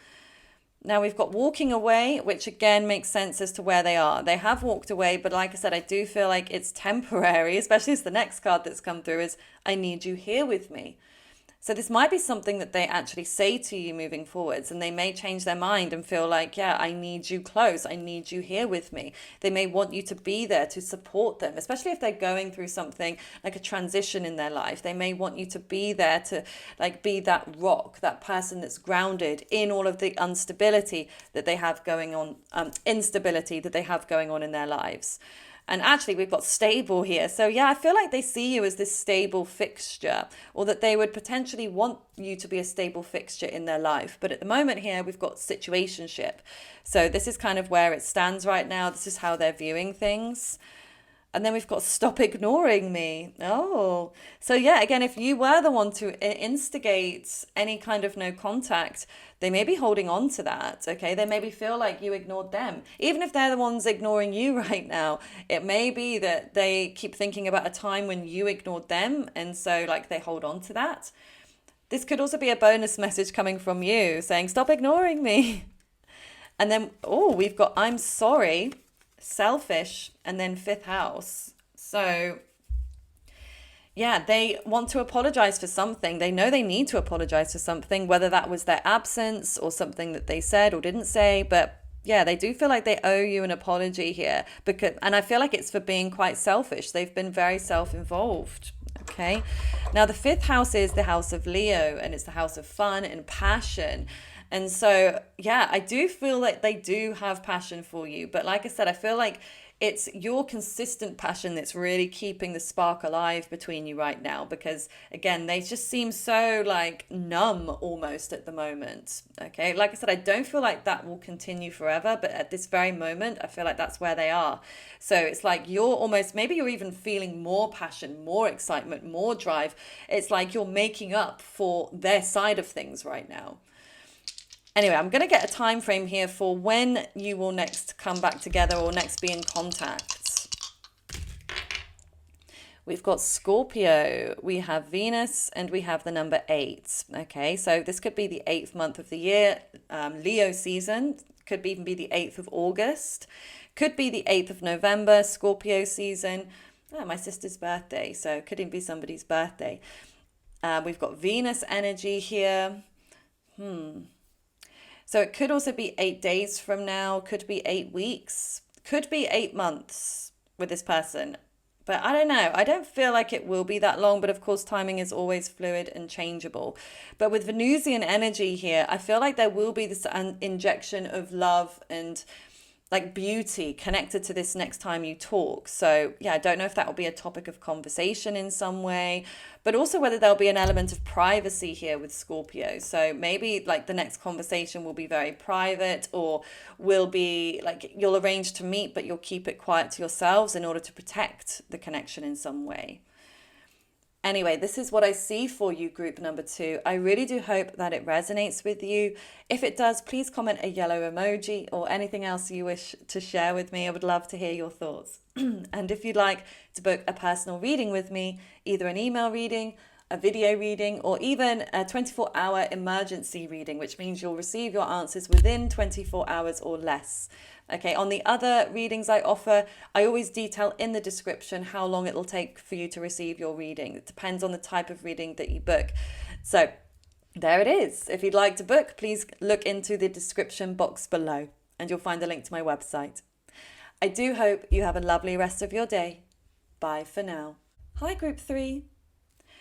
Now we've got walking away, which again makes sense as to where they are. They have walked away, but like I said, I do feel like it's temporary, especially as the next card that's come through is I need you here with me. So this might be something that they actually say to you moving forwards, and they may change their mind and feel like, yeah, I need you close. I need you here with me. They may want you to be there to support them, especially if they're going through something like a transition in their life. They may want you to be there to be that rock, that person that's grounded in all of the instability that they have going on in their lives. And actually, we've got stable here. So yeah, I feel like they see you as this stable fixture, or that they would potentially want you to be a stable fixture in their life. But at the moment here, we've got situationship. So this is kind of where it stands right now. This is how they're viewing things. And then we've got stop ignoring me. Oh, so yeah, again, if you were the one to instigate any kind of no contact, they may be holding on to that, okay? They maybe feel like you ignored them. Even if they're the ones ignoring you right now, it may be that they keep thinking about a time when you ignored them, and so they hold on to that. This could also be a bonus message coming from you saying, stop ignoring me. And then, we've got I'm sorry, selfish, and then fifth house. So yeah, they want to apologize for something. They know they need to apologize for something, whether that was their absence or something that they said or didn't say. But yeah, they do feel like they owe you an apology here, and I feel like it's for being quite selfish. They've been very self-involved. Okay. Now the fifth house is the house of Leo, and it's the house of fun and passion. And so, yeah, I do feel like they do have passion for you. But like I said, I feel like it's your consistent passion that's really keeping the spark alive between you right now. Because, again, they just seem so, numb almost at the moment. Okay, like I said, I don't feel like that will continue forever. But at this very moment, I feel like that's where they are. So it's like you're almost, maybe you're even feeling more passion, more excitement, more drive. It's like you're making up for their side of things right now. Anyway, I'm going to get a time frame here for when you will next come back together or next be in contact. We've got Scorpio, we have Venus, and we have the number 8. Okay, so this could be the 8th month of the year, Leo season, could even be the 8th of August, could be the 8th of November, Scorpio season. My sister's birthday, so it could even be somebody's birthday. We've got Venus energy here. So it could also be 8 days from now, could be 8 weeks, could be 8 months, with this person. But I don't know. I don't feel like it will be that long. But of course, timing is always fluid and changeable. But with Venusian energy here, I feel like there will be this injection of love and like beauty connected to this next time you talk. So yeah, I don't know if that will be a topic of conversation in some way, but also whether there'll be an element of privacy here with Scorpio. So maybe like the next conversation will be very private, or will be like you'll arrange to meet, but you'll keep it quiet to yourselves in order to protect the connection in some way. Anyway, this is what I see for you, group number 2. I really do hope that it resonates with you. If it does, please comment a yellow emoji or anything else you wish to share with me. I would love to hear your thoughts. And if you'd like to book a personal reading with me, either an email reading, a video reading, or even a 24-hour emergency reading, which means you'll receive your answers within 24 hours or less. Okay, on the other readings I offer, I always detail in the description how long it'll take for you to receive your reading. It depends on the type of reading that you book. So there it is. If you'd like to book, please look into the description box below and you'll find a link to my website. I do hope you have a lovely rest of your day. Bye for now. Hi, group 3.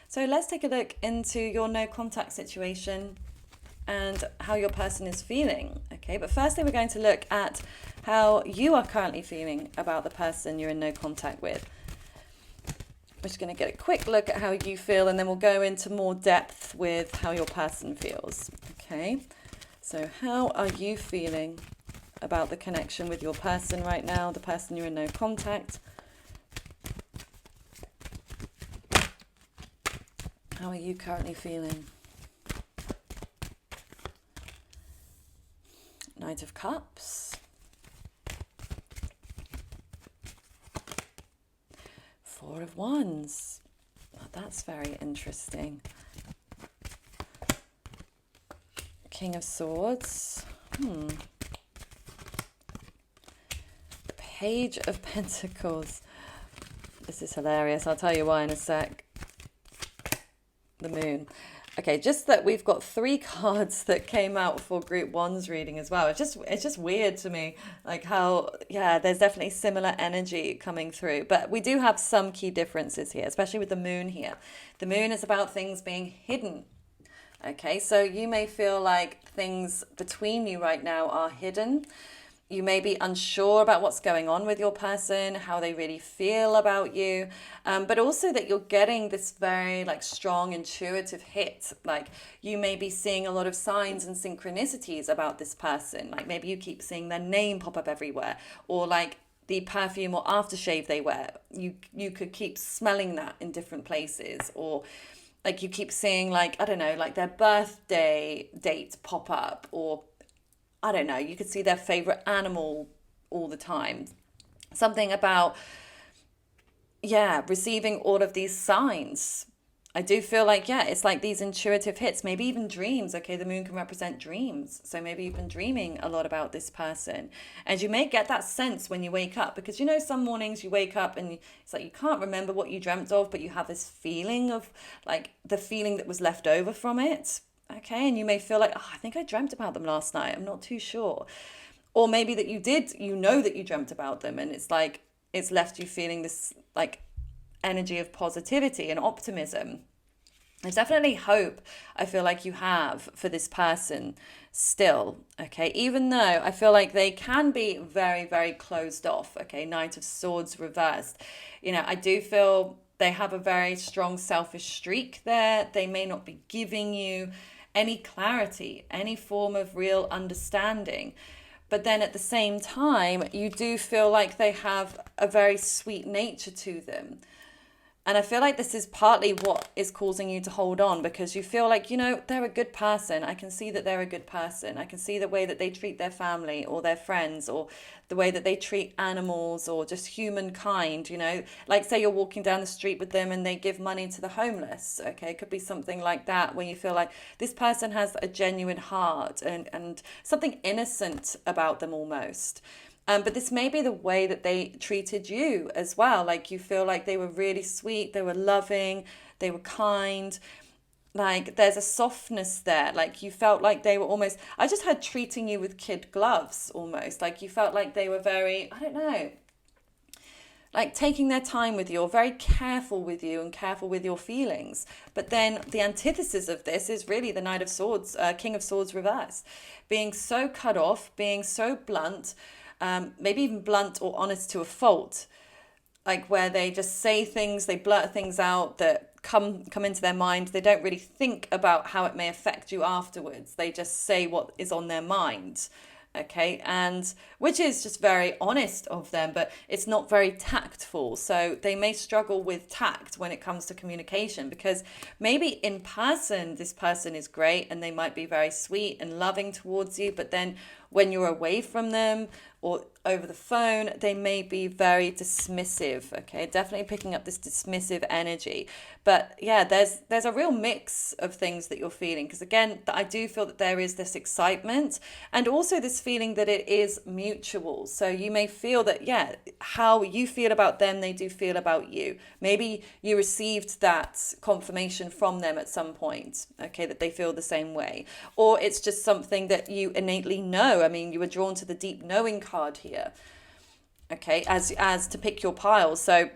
So let's take a look into your no contact situation and how your person is feeling. Okay, but firstly, we're going to look at how you are currently feeling about the person you're in no contact with. We're just going to get a quick look at how you feel, and then we'll go into more depth with how your person feels. Okay, so how are you feeling about the connection with your person right now, the person you're in no contact? How are you currently feeling? Knight of Cups. Four of Wands. Oh, that's very interesting. King of Swords. Page of Pentacles. This is hilarious. I'll tell you why in a sec. The Moon. Okay, just that we've got 3 cards that came out for group 1's reading as well. It's just weird to me, like how, yeah, there's definitely similar energy coming through, but we do have some key differences here, especially with the Moon here. The Moon is about things being hidden. Okay, so you may feel like things between you right now are hidden. You may be unsure about what's going on with your person, how they really feel about you, but also that you're getting this very like strong intuitive hit. Like you may be seeing a lot of signs and synchronicities about this person. Like maybe you keep seeing their name pop up everywhere, or like the perfume or aftershave they wear. You could keep smelling that in different places, or like you keep seeing like, I don't know, like their birthday date pop up, or I don't know, you could see their favorite animal all the time. Something about, yeah, receiving all of these signs. I do feel like, yeah, it's like these intuitive hits, maybe even dreams. Okay, the Moon can represent dreams. So maybe you've been dreaming a lot about this person. And you may get that sense when you wake up, because, you know, some mornings you wake up and it's like you can't remember what you dreamt of, but you have this feeling of like the feeling that was left over from it. Okay, and you may feel like, oh, I think I dreamt about them last night. I'm not too sure. Or maybe that you know that you dreamt about them, and it's like it's left you feeling this like energy of positivity and optimism. There's definitely hope I feel like you have for this person still, okay? Even though I feel like they can be very, very closed off, okay? Knight of Swords reversed. You know, I do feel they have a very strong selfish streak there. They may not be giving you any clarity, any form of real understanding. But then at the same time, you do feel like they have a very sweet nature to them. And I feel like this is partly what is causing you to hold on, because you feel like, you know, they're a good person. I can see that they're a good person. I can see the way that they treat their family or their friends, or the way that they treat animals or just humankind, you know. Like say you're walking down the street with them and they give money to the homeless. Okay, it could be something like that, where you feel like this person has a genuine heart and something innocent about them almost. But this may be the way that they treated you as well. Like you feel like they were really sweet, they were loving, they were kind. Like there's a softness there. Like you felt like they were almost, I just had treating you with kid gloves almost. Like you felt like they were very, I don't know, like taking their time with you, or very careful with you and careful with your feelings. But then the antithesis of this is really the Knight of Swords, King of Swords reverse, being so cut off, being so blunt, maybe even blunt or honest to a fault, like where they just say things, they blurt things out that come into their mind. They don't really think about how it may affect you afterwards. They just say what is on their mind. Okay, and which is just very honest of them, but it's not very tactful. So they may struggle with tact when it comes to communication, because maybe in person this person is great and they might be very sweet and loving towards you, but then when you're away from them or over the phone, they may be very dismissive. Okay, definitely picking up this dismissive energy. But yeah, there's a real mix of things that you're feeling, because again, I do feel that there is this excitement and also this feeling that it is mutual. So you may feel that, yeah, how you feel about them, they do feel about you. Maybe you received that confirmation from them at some point, okay, that they feel the same way. Or it's just something that you innately know. I mean, you were drawn to the deep knowing card here, okay, as to pick your pile. So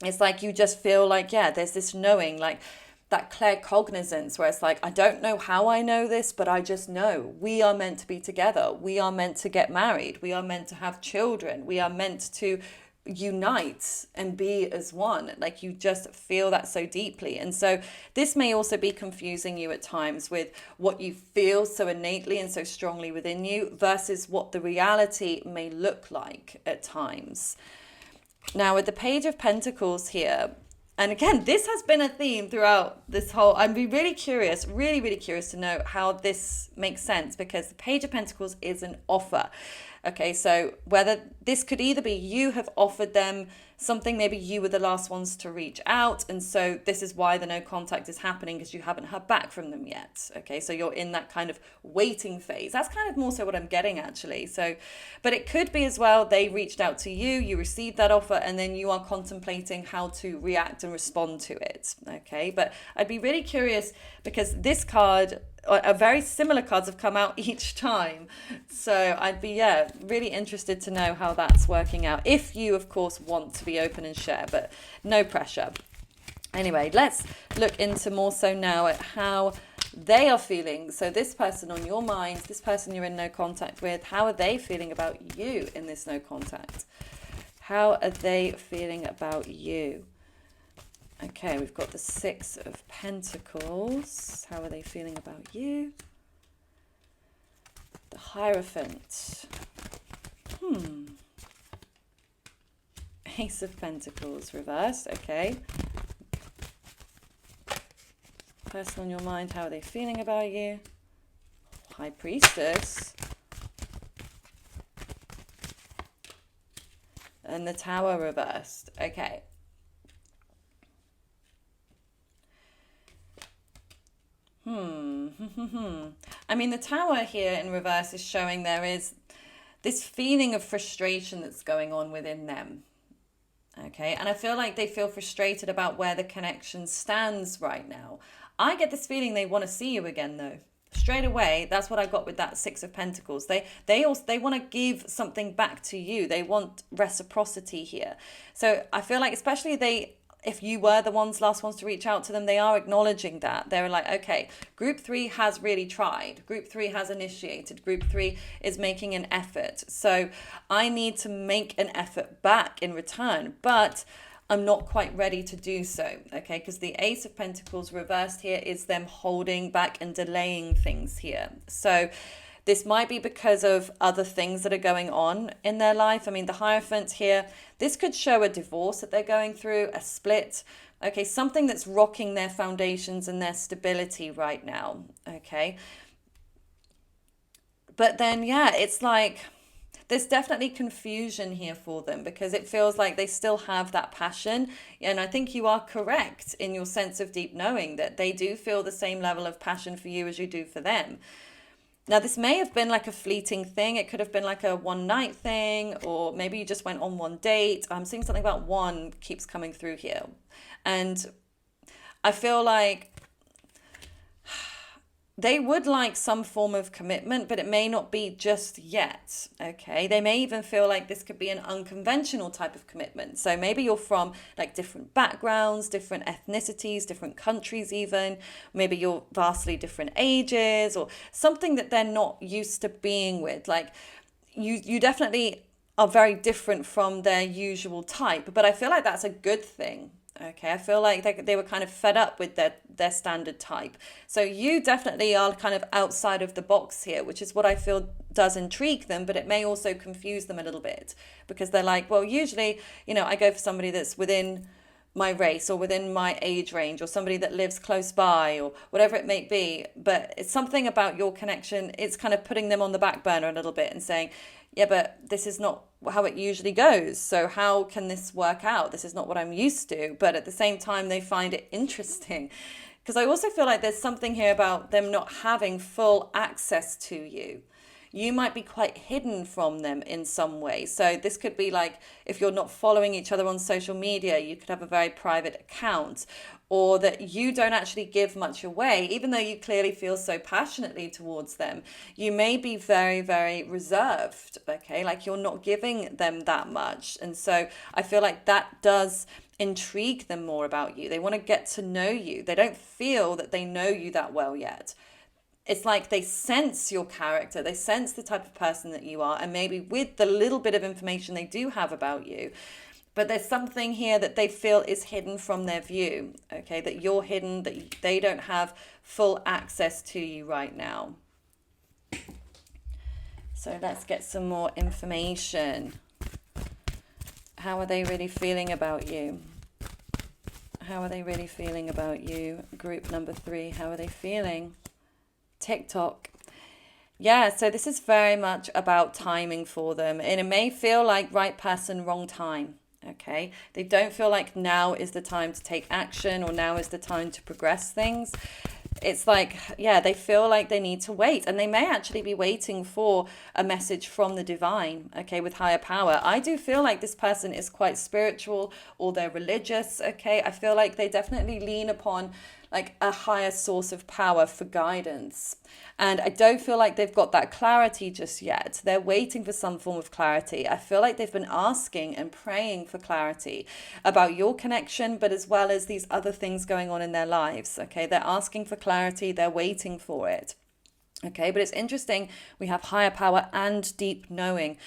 it's like you just feel like, yeah, there's this knowing, like that claircognizance, where it's like, I don't know how I know this, but I just know we are meant to be together. We are meant to get married. We are meant to have children. We are meant to unite and be as one. Like you just feel that so deeply. And so this may also be confusing you at times with what you feel so innately and so strongly within you versus what the reality may look like at times. Now, with the Page of Pentacles here, and again, this has been a theme throughout this whole, I'd be really curious to know how this makes sense, because the Page of Pentacles is an offer. Okay, so whether this could either be you have offered them something, maybe you were the last ones to reach out, and so this is why the no contact is happening, because you haven't heard back from them yet. Okay, so you're in that kind of waiting phase. That's kind of more so what I'm getting, actually. So, but it could be as well they reached out to you, you received that offer, and then you are contemplating how to react and respond to it. Okay, but I'd be really curious, because this card, very similar cards have come out each time. So I'd be, really interested to know how that's working out. If you, of course, want to be open and share, but no pressure. Anyway, let's look into more so now at how they are feeling. So this person on your mind, this person you're in no contact with, how are they feeling about you in this no contact? How are they feeling about you? Okay, we've got the Six of Pentacles. How are they feeling about you? The Hierophant. Ace of Pentacles reversed. Okay. Person on your mind, how are they feeling about you? High Priestess. And the Tower reversed. Okay. I mean, the Tower here in reverse is showing there is this feeling of frustration that's going on within them. Okay, and I feel like they feel frustrated about where the connection stands right now. I get this feeling they want to see you again, though. Straight away, that's what I got with that Six of Pentacles. They want to give something back to you. They want reciprocity here. So I feel like, especially if you were the last ones to reach out to them, they are acknowledging that. They're like, okay, group 3 has really tried. Group 3 has initiated. Group 3 is making an effort. So I need to make an effort back in return, but I'm not quite ready to do so, okay? Because the Ace of Pentacles reversed here is them holding back and delaying things here. So this might be because of other things that are going on in their life. I mean, the Hierophant here, this could show a divorce that they're going through, a split, okay? Something that's rocking their foundations and their stability right now, okay? But then, yeah, it's like there's definitely confusion here for them, because it feels like they still have that passion. And I think you are correct in your sense of deep knowing that they do feel the same level of passion for you as you do for them. Now, this may have been like a fleeting thing. It could have been like a one night thing, or maybe you just went on one date. I'm seeing something about one keeps coming through here. And I feel like they would like some form of commitment, but it may not be just yet. Okay. They may even feel like this could be an unconventional type of commitment. So maybe you're from like different backgrounds, different ethnicities, different countries, even. Maybe you're vastly different ages or something that they're not used to being with. Like you definitely are very different from their usual type, but I feel like that's a good thing. Okay, I feel like they were kind of fed up with their standard type. So you definitely are kind of outside of the box here, which is what I feel does intrigue them, but it may also confuse them a little bit because they're like, well, usually, I go for somebody that's within my race or within my age range or somebody that lives close by or whatever it may be. But it's something about your connection. It's kind of putting them on the back burner a little bit and saying, yeah, but this is not how it usually goes. So how can this work out? This is not what I'm used to. But at the same time, they find it interesting. Because I also feel like there's something here about them not having full access to you. You might be quite hidden from them in some way. So this could be like if you're not following each other on social media, you could have a very private account, or that you don't actually give much away, even though you clearly feel so passionately towards them. You may be very, very reserved, okay? Like you're not giving them that much. And so I feel like that does intrigue them more about you. They want to get to know you. They don't feel that they know you that well yet. It's like they sense your character, they sense the type of person that you are, and maybe with the little bit of information they do have about you, but there's something here that they feel is hidden from their view, okay, that you're hidden, that they don't have full access to you right now. So let's get some more information. How are they really feeling about you? How are they really feeling about you? Group number 3, how are they feeling? TikTok. Yeah, so this is very much about timing for them. And it may feel like right person, wrong time. Okay. They don't feel like now is the time to take action or now is the time to progress things. It's like, yeah, they feel like they need to wait, and they may actually be waiting for a message from the divine, okay, with higher power. I do feel like this person is quite spiritual or they're religious, okay. I feel like they definitely lean upon like a higher source of power for guidance. And I don't feel like they've got that clarity just yet. They're waiting for some form of clarity. I feel like they've been asking and praying for clarity about your connection, but as well as these other things going on in their lives. Okay, they're asking for clarity. They're waiting for it. Okay, but it's interesting. We have higher power and deep knowing.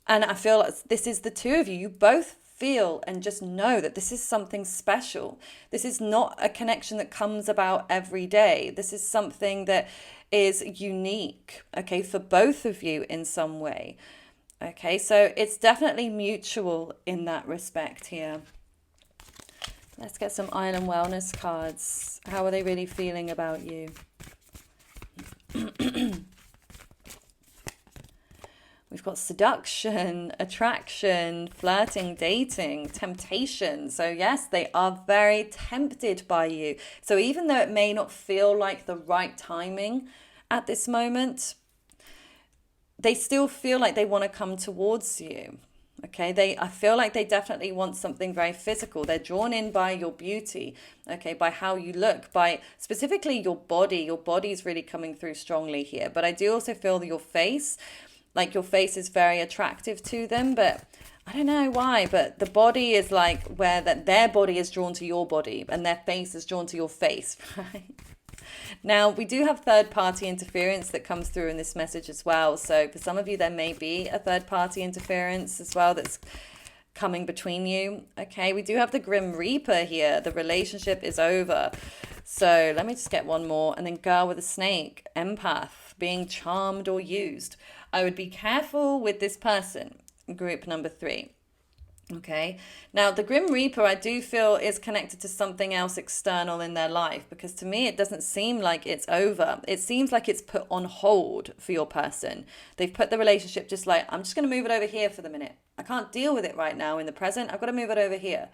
And I feel like this is the two of you. You both feel and just know that this is something special. This is not a connection that comes about every day. This is something that is unique, okay, for both of you in some way. Okay, so it's definitely mutual in that respect here. Let's get some Island Wellness cards. How are they really feeling about you? We've got seduction, attraction, flirting, dating, temptation. So yes, they are very tempted by you. So even though it may not feel like the right timing at this moment, they still feel like they want to come towards you. Okay, I feel like they definitely want something very physical. They're drawn in by your beauty, okay, by how you look, by specifically your body. Your body is really coming through strongly here. But I do also feel that your face is very attractive to them, but I don't know why, but the body is like where their body is drawn to your body and their face is drawn to your face, right? Now, we do have third-party interference that comes through in this message as well. So for some of you, there may be a third-party interference as well that's coming between you. Okay, we do have the Grim Reaper here. The relationship is over. So let me just get one more. And then Girl with a Snake, empath, being charmed or used. I would be careful with this person, group number 3. Okay, now the Grim Reaper I do feel is connected to something else external in their life, because to me it doesn't seem like it's over. It seems like it's put on hold for your person. They've put the relationship just like, I'm just going to move it over here for the minute. I can't deal with it right now in the present. I've got to move it over here.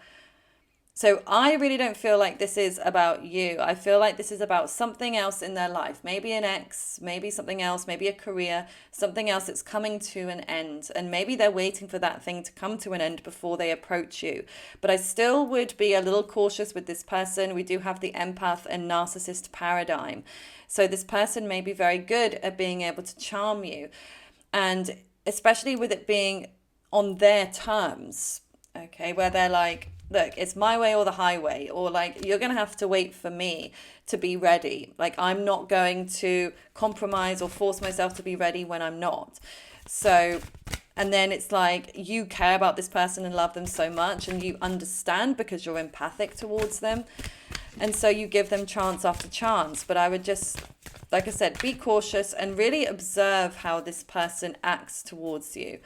So I really don't feel like this is about you. I feel like this is about something else in their life. Maybe an ex, maybe something else, maybe a career, something else that's coming to an end. And maybe they're waiting for that thing to come to an end before they approach you. But I still would be a little cautious with this person. We do have the empath and narcissist paradigm. So this person may be very good at being able to charm you. And especially with it being on their terms, okay, where they're like, look, it's my way or the highway, or like, you're going to have to wait for me to be ready. Like, I'm not going to compromise or force myself to be ready when I'm not. So, and then it's like, you care about this person and love them so much, and you understand because you're empathic towards them. And so you give them chance after chance. But I would just, like I said, be cautious and really observe how this person acts towards you.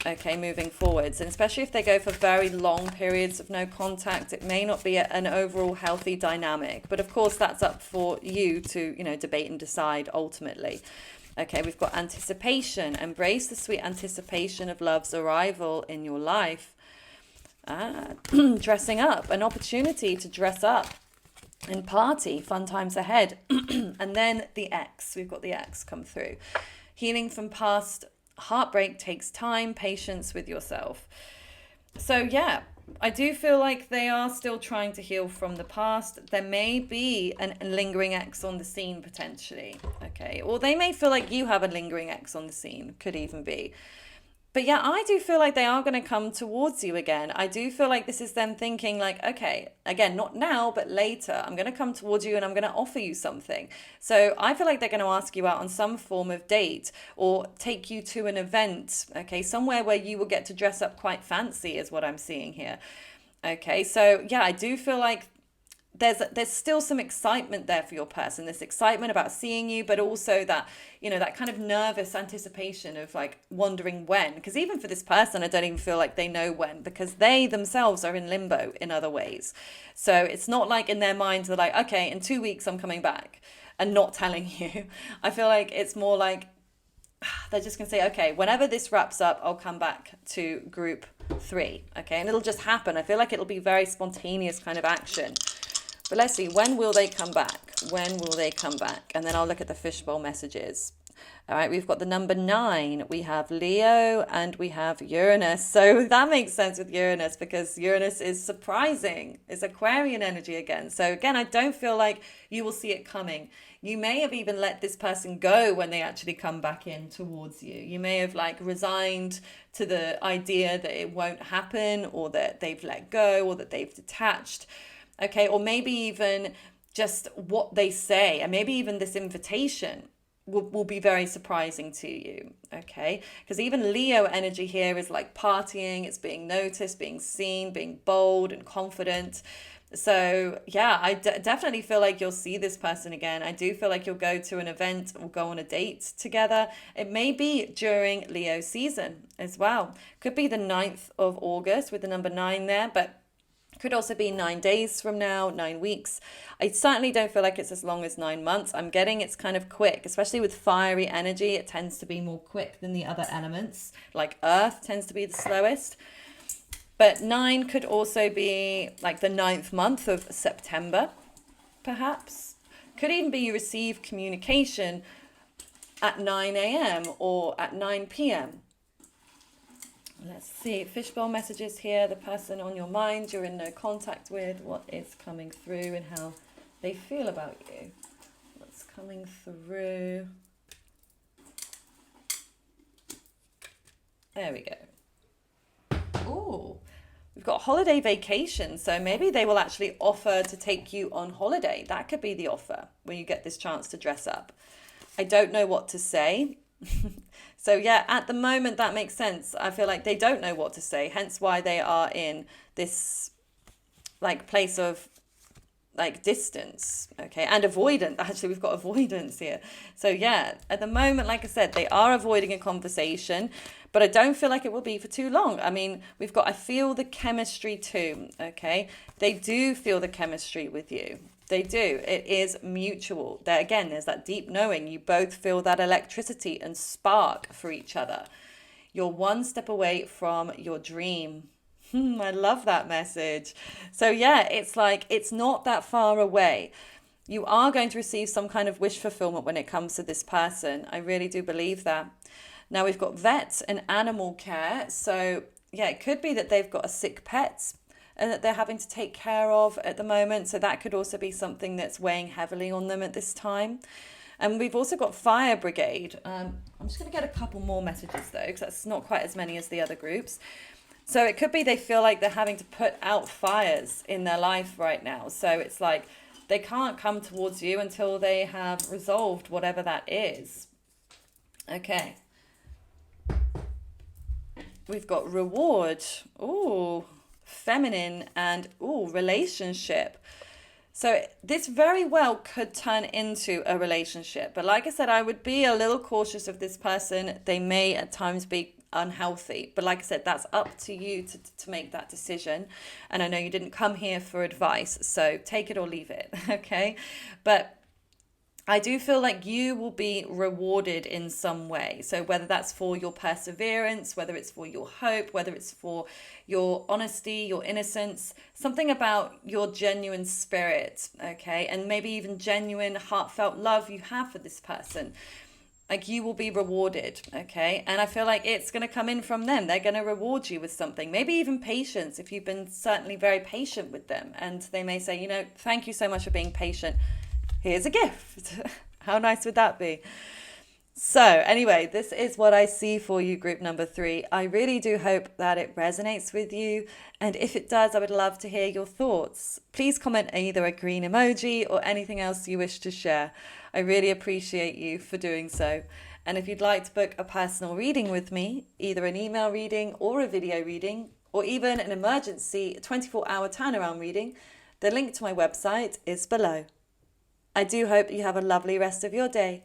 Okay, moving forwards, and especially if they go for very long periods of no contact, it may not be an overall healthy dynamic. But of course, that's up for you to, debate and decide ultimately. Okay, we've got anticipation. Embrace the sweet anticipation of love's arrival in your life. Dressing up, an opportunity to dress up and party, fun times ahead. And then the X, we've got the X come through. Healing from past heartbreak takes time, patience with yourself. So yeah, I do feel like they are still trying to heal from the past. There may be a lingering ex on the scene potentially, okay? Or they may feel like you have a lingering ex on the scene, could even be. But yeah, I do feel like they are going to come towards you again. I do feel like this is them thinking like, okay, again, not now, but later, I'm going to come towards you and I'm going to offer you something. So I feel like they're going to ask you out on some form of date or take you to an event, okay, somewhere where you will get to dress up quite fancy is what I'm seeing here. Okay, so yeah, I do feel like there's still some excitement there for your person, this excitement about seeing you, but also that, that kind of nervous anticipation of like wondering when, because even for this person, I don't even feel like they know when, because they themselves are in limbo in other ways. So it's not like in their minds they're like, okay, in 2 weeks I'm coming back and not telling you. I feel like it's more like they're just gonna say, okay, whenever this wraps up, I'll come back to group 3, okay, and it'll just happen. I feel like it'll be very spontaneous kind of action. But let's see, when will they come back? When will they come back? And then I'll look at the fishbowl messages. All right, we've got the number 9. We have Leo and we have Uranus. So that makes sense with Uranus because Uranus is surprising. It's Aquarian energy again. So again, I don't feel like you will see it coming. You may have even let this person go when they actually come back in towards you. You may have like resigned to the idea that it won't happen, or that they've let go, or that they've detached. Okay, or maybe even just what they say, and maybe even this invitation will be very surprising to you, okay? Because even Leo energy here is like partying, it's being noticed, being seen, being bold and confident. So yeah, I definitely feel like you'll see this person again. I do feel like you'll go to an event or go on a date together. It may be during Leo season as well. Could be the 9th of August with the number 9 there, but could also be 9 days from now, 9 weeks. I certainly don't feel like it's as long as 9 months. I'm getting it's kind of quick, especially with fiery energy. It tends to be more quick than the other elements. Like Earth tends to be the slowest. But 9 could also be like the 9th month of September, perhaps. Could even be you receive communication at 9 a.m. or at 9 p.m. Let's see, fishbowl messages here, the person on your mind you're in no contact with, what is coming through and how they feel about you. What's coming through? There we go. Ooh, we've got holiday vacation, so maybe they will actually offer to take you on holiday. That could be the offer when you get this chance to dress up. I don't know what to say. So yeah, at the moment that makes sense. I feel like they don't know what to say, hence why they are in this like place of like distance, okay, and avoidance. Actually, we've got avoidance here. So yeah, at the moment, like I said, they are avoiding a conversation, but I don't feel like it will be for too long. I mean, we've got, I feel the chemistry too, okay? They do feel the chemistry with you. They do. It is mutual. There again, there's that deep knowing. You both feel that electricity and spark for each other. You're one step away from your dream. I love that message. So, yeah, it's like it's not that far away. You are going to receive some kind of wish fulfillment when it comes to this person. I really do believe that. Now, we've got vet and animal care. So, yeah, it could be that they've got a sick pet and that they're having to take care of at the moment. So, that could also be something that's weighing heavily on them at this time. And we've also got fire brigade. I'm just going to get a couple more messages though, because that's not quite as many as the other groups. So it could be they feel like they're having to put out fires in their life right now. So it's like they can't come towards you until they have resolved whatever that is. Okay. We've got reward. Ooh, feminine and relationship. So this very well could turn into a relationship. But like I said, I would be a little cautious of this person. They may at times be unhealthy. But like I said, that's up to you to make that decision. And I know you didn't come here for advice, so take it or leave it, okay? But I do feel like you will be rewarded in some way. So whether that's for your perseverance, whether it's for your hope, whether it's for your honesty, your innocence, something about your genuine spirit, okay? And maybe even genuine heartfelt love you have for this person. Like you will be rewarded, okay? And I feel like it's going to come in from them. They're going to reward you with something, maybe even patience if you've been certainly very patient with them. And they may say, thank you so much for being patient. Here's a gift. How nice would that be? So anyway, this is what I see for you, group number 3. I really do hope that it resonates with you. And if it does, I would love to hear your thoughts. Please comment either a green emoji or anything else you wish to share. I really appreciate you for doing so. And if you'd like to book a personal reading with me, either an email reading or a video reading, or even an emergency 24-hour turnaround reading, the link to my website is below. I do hope you have a lovely rest of your day.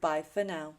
Bye for now.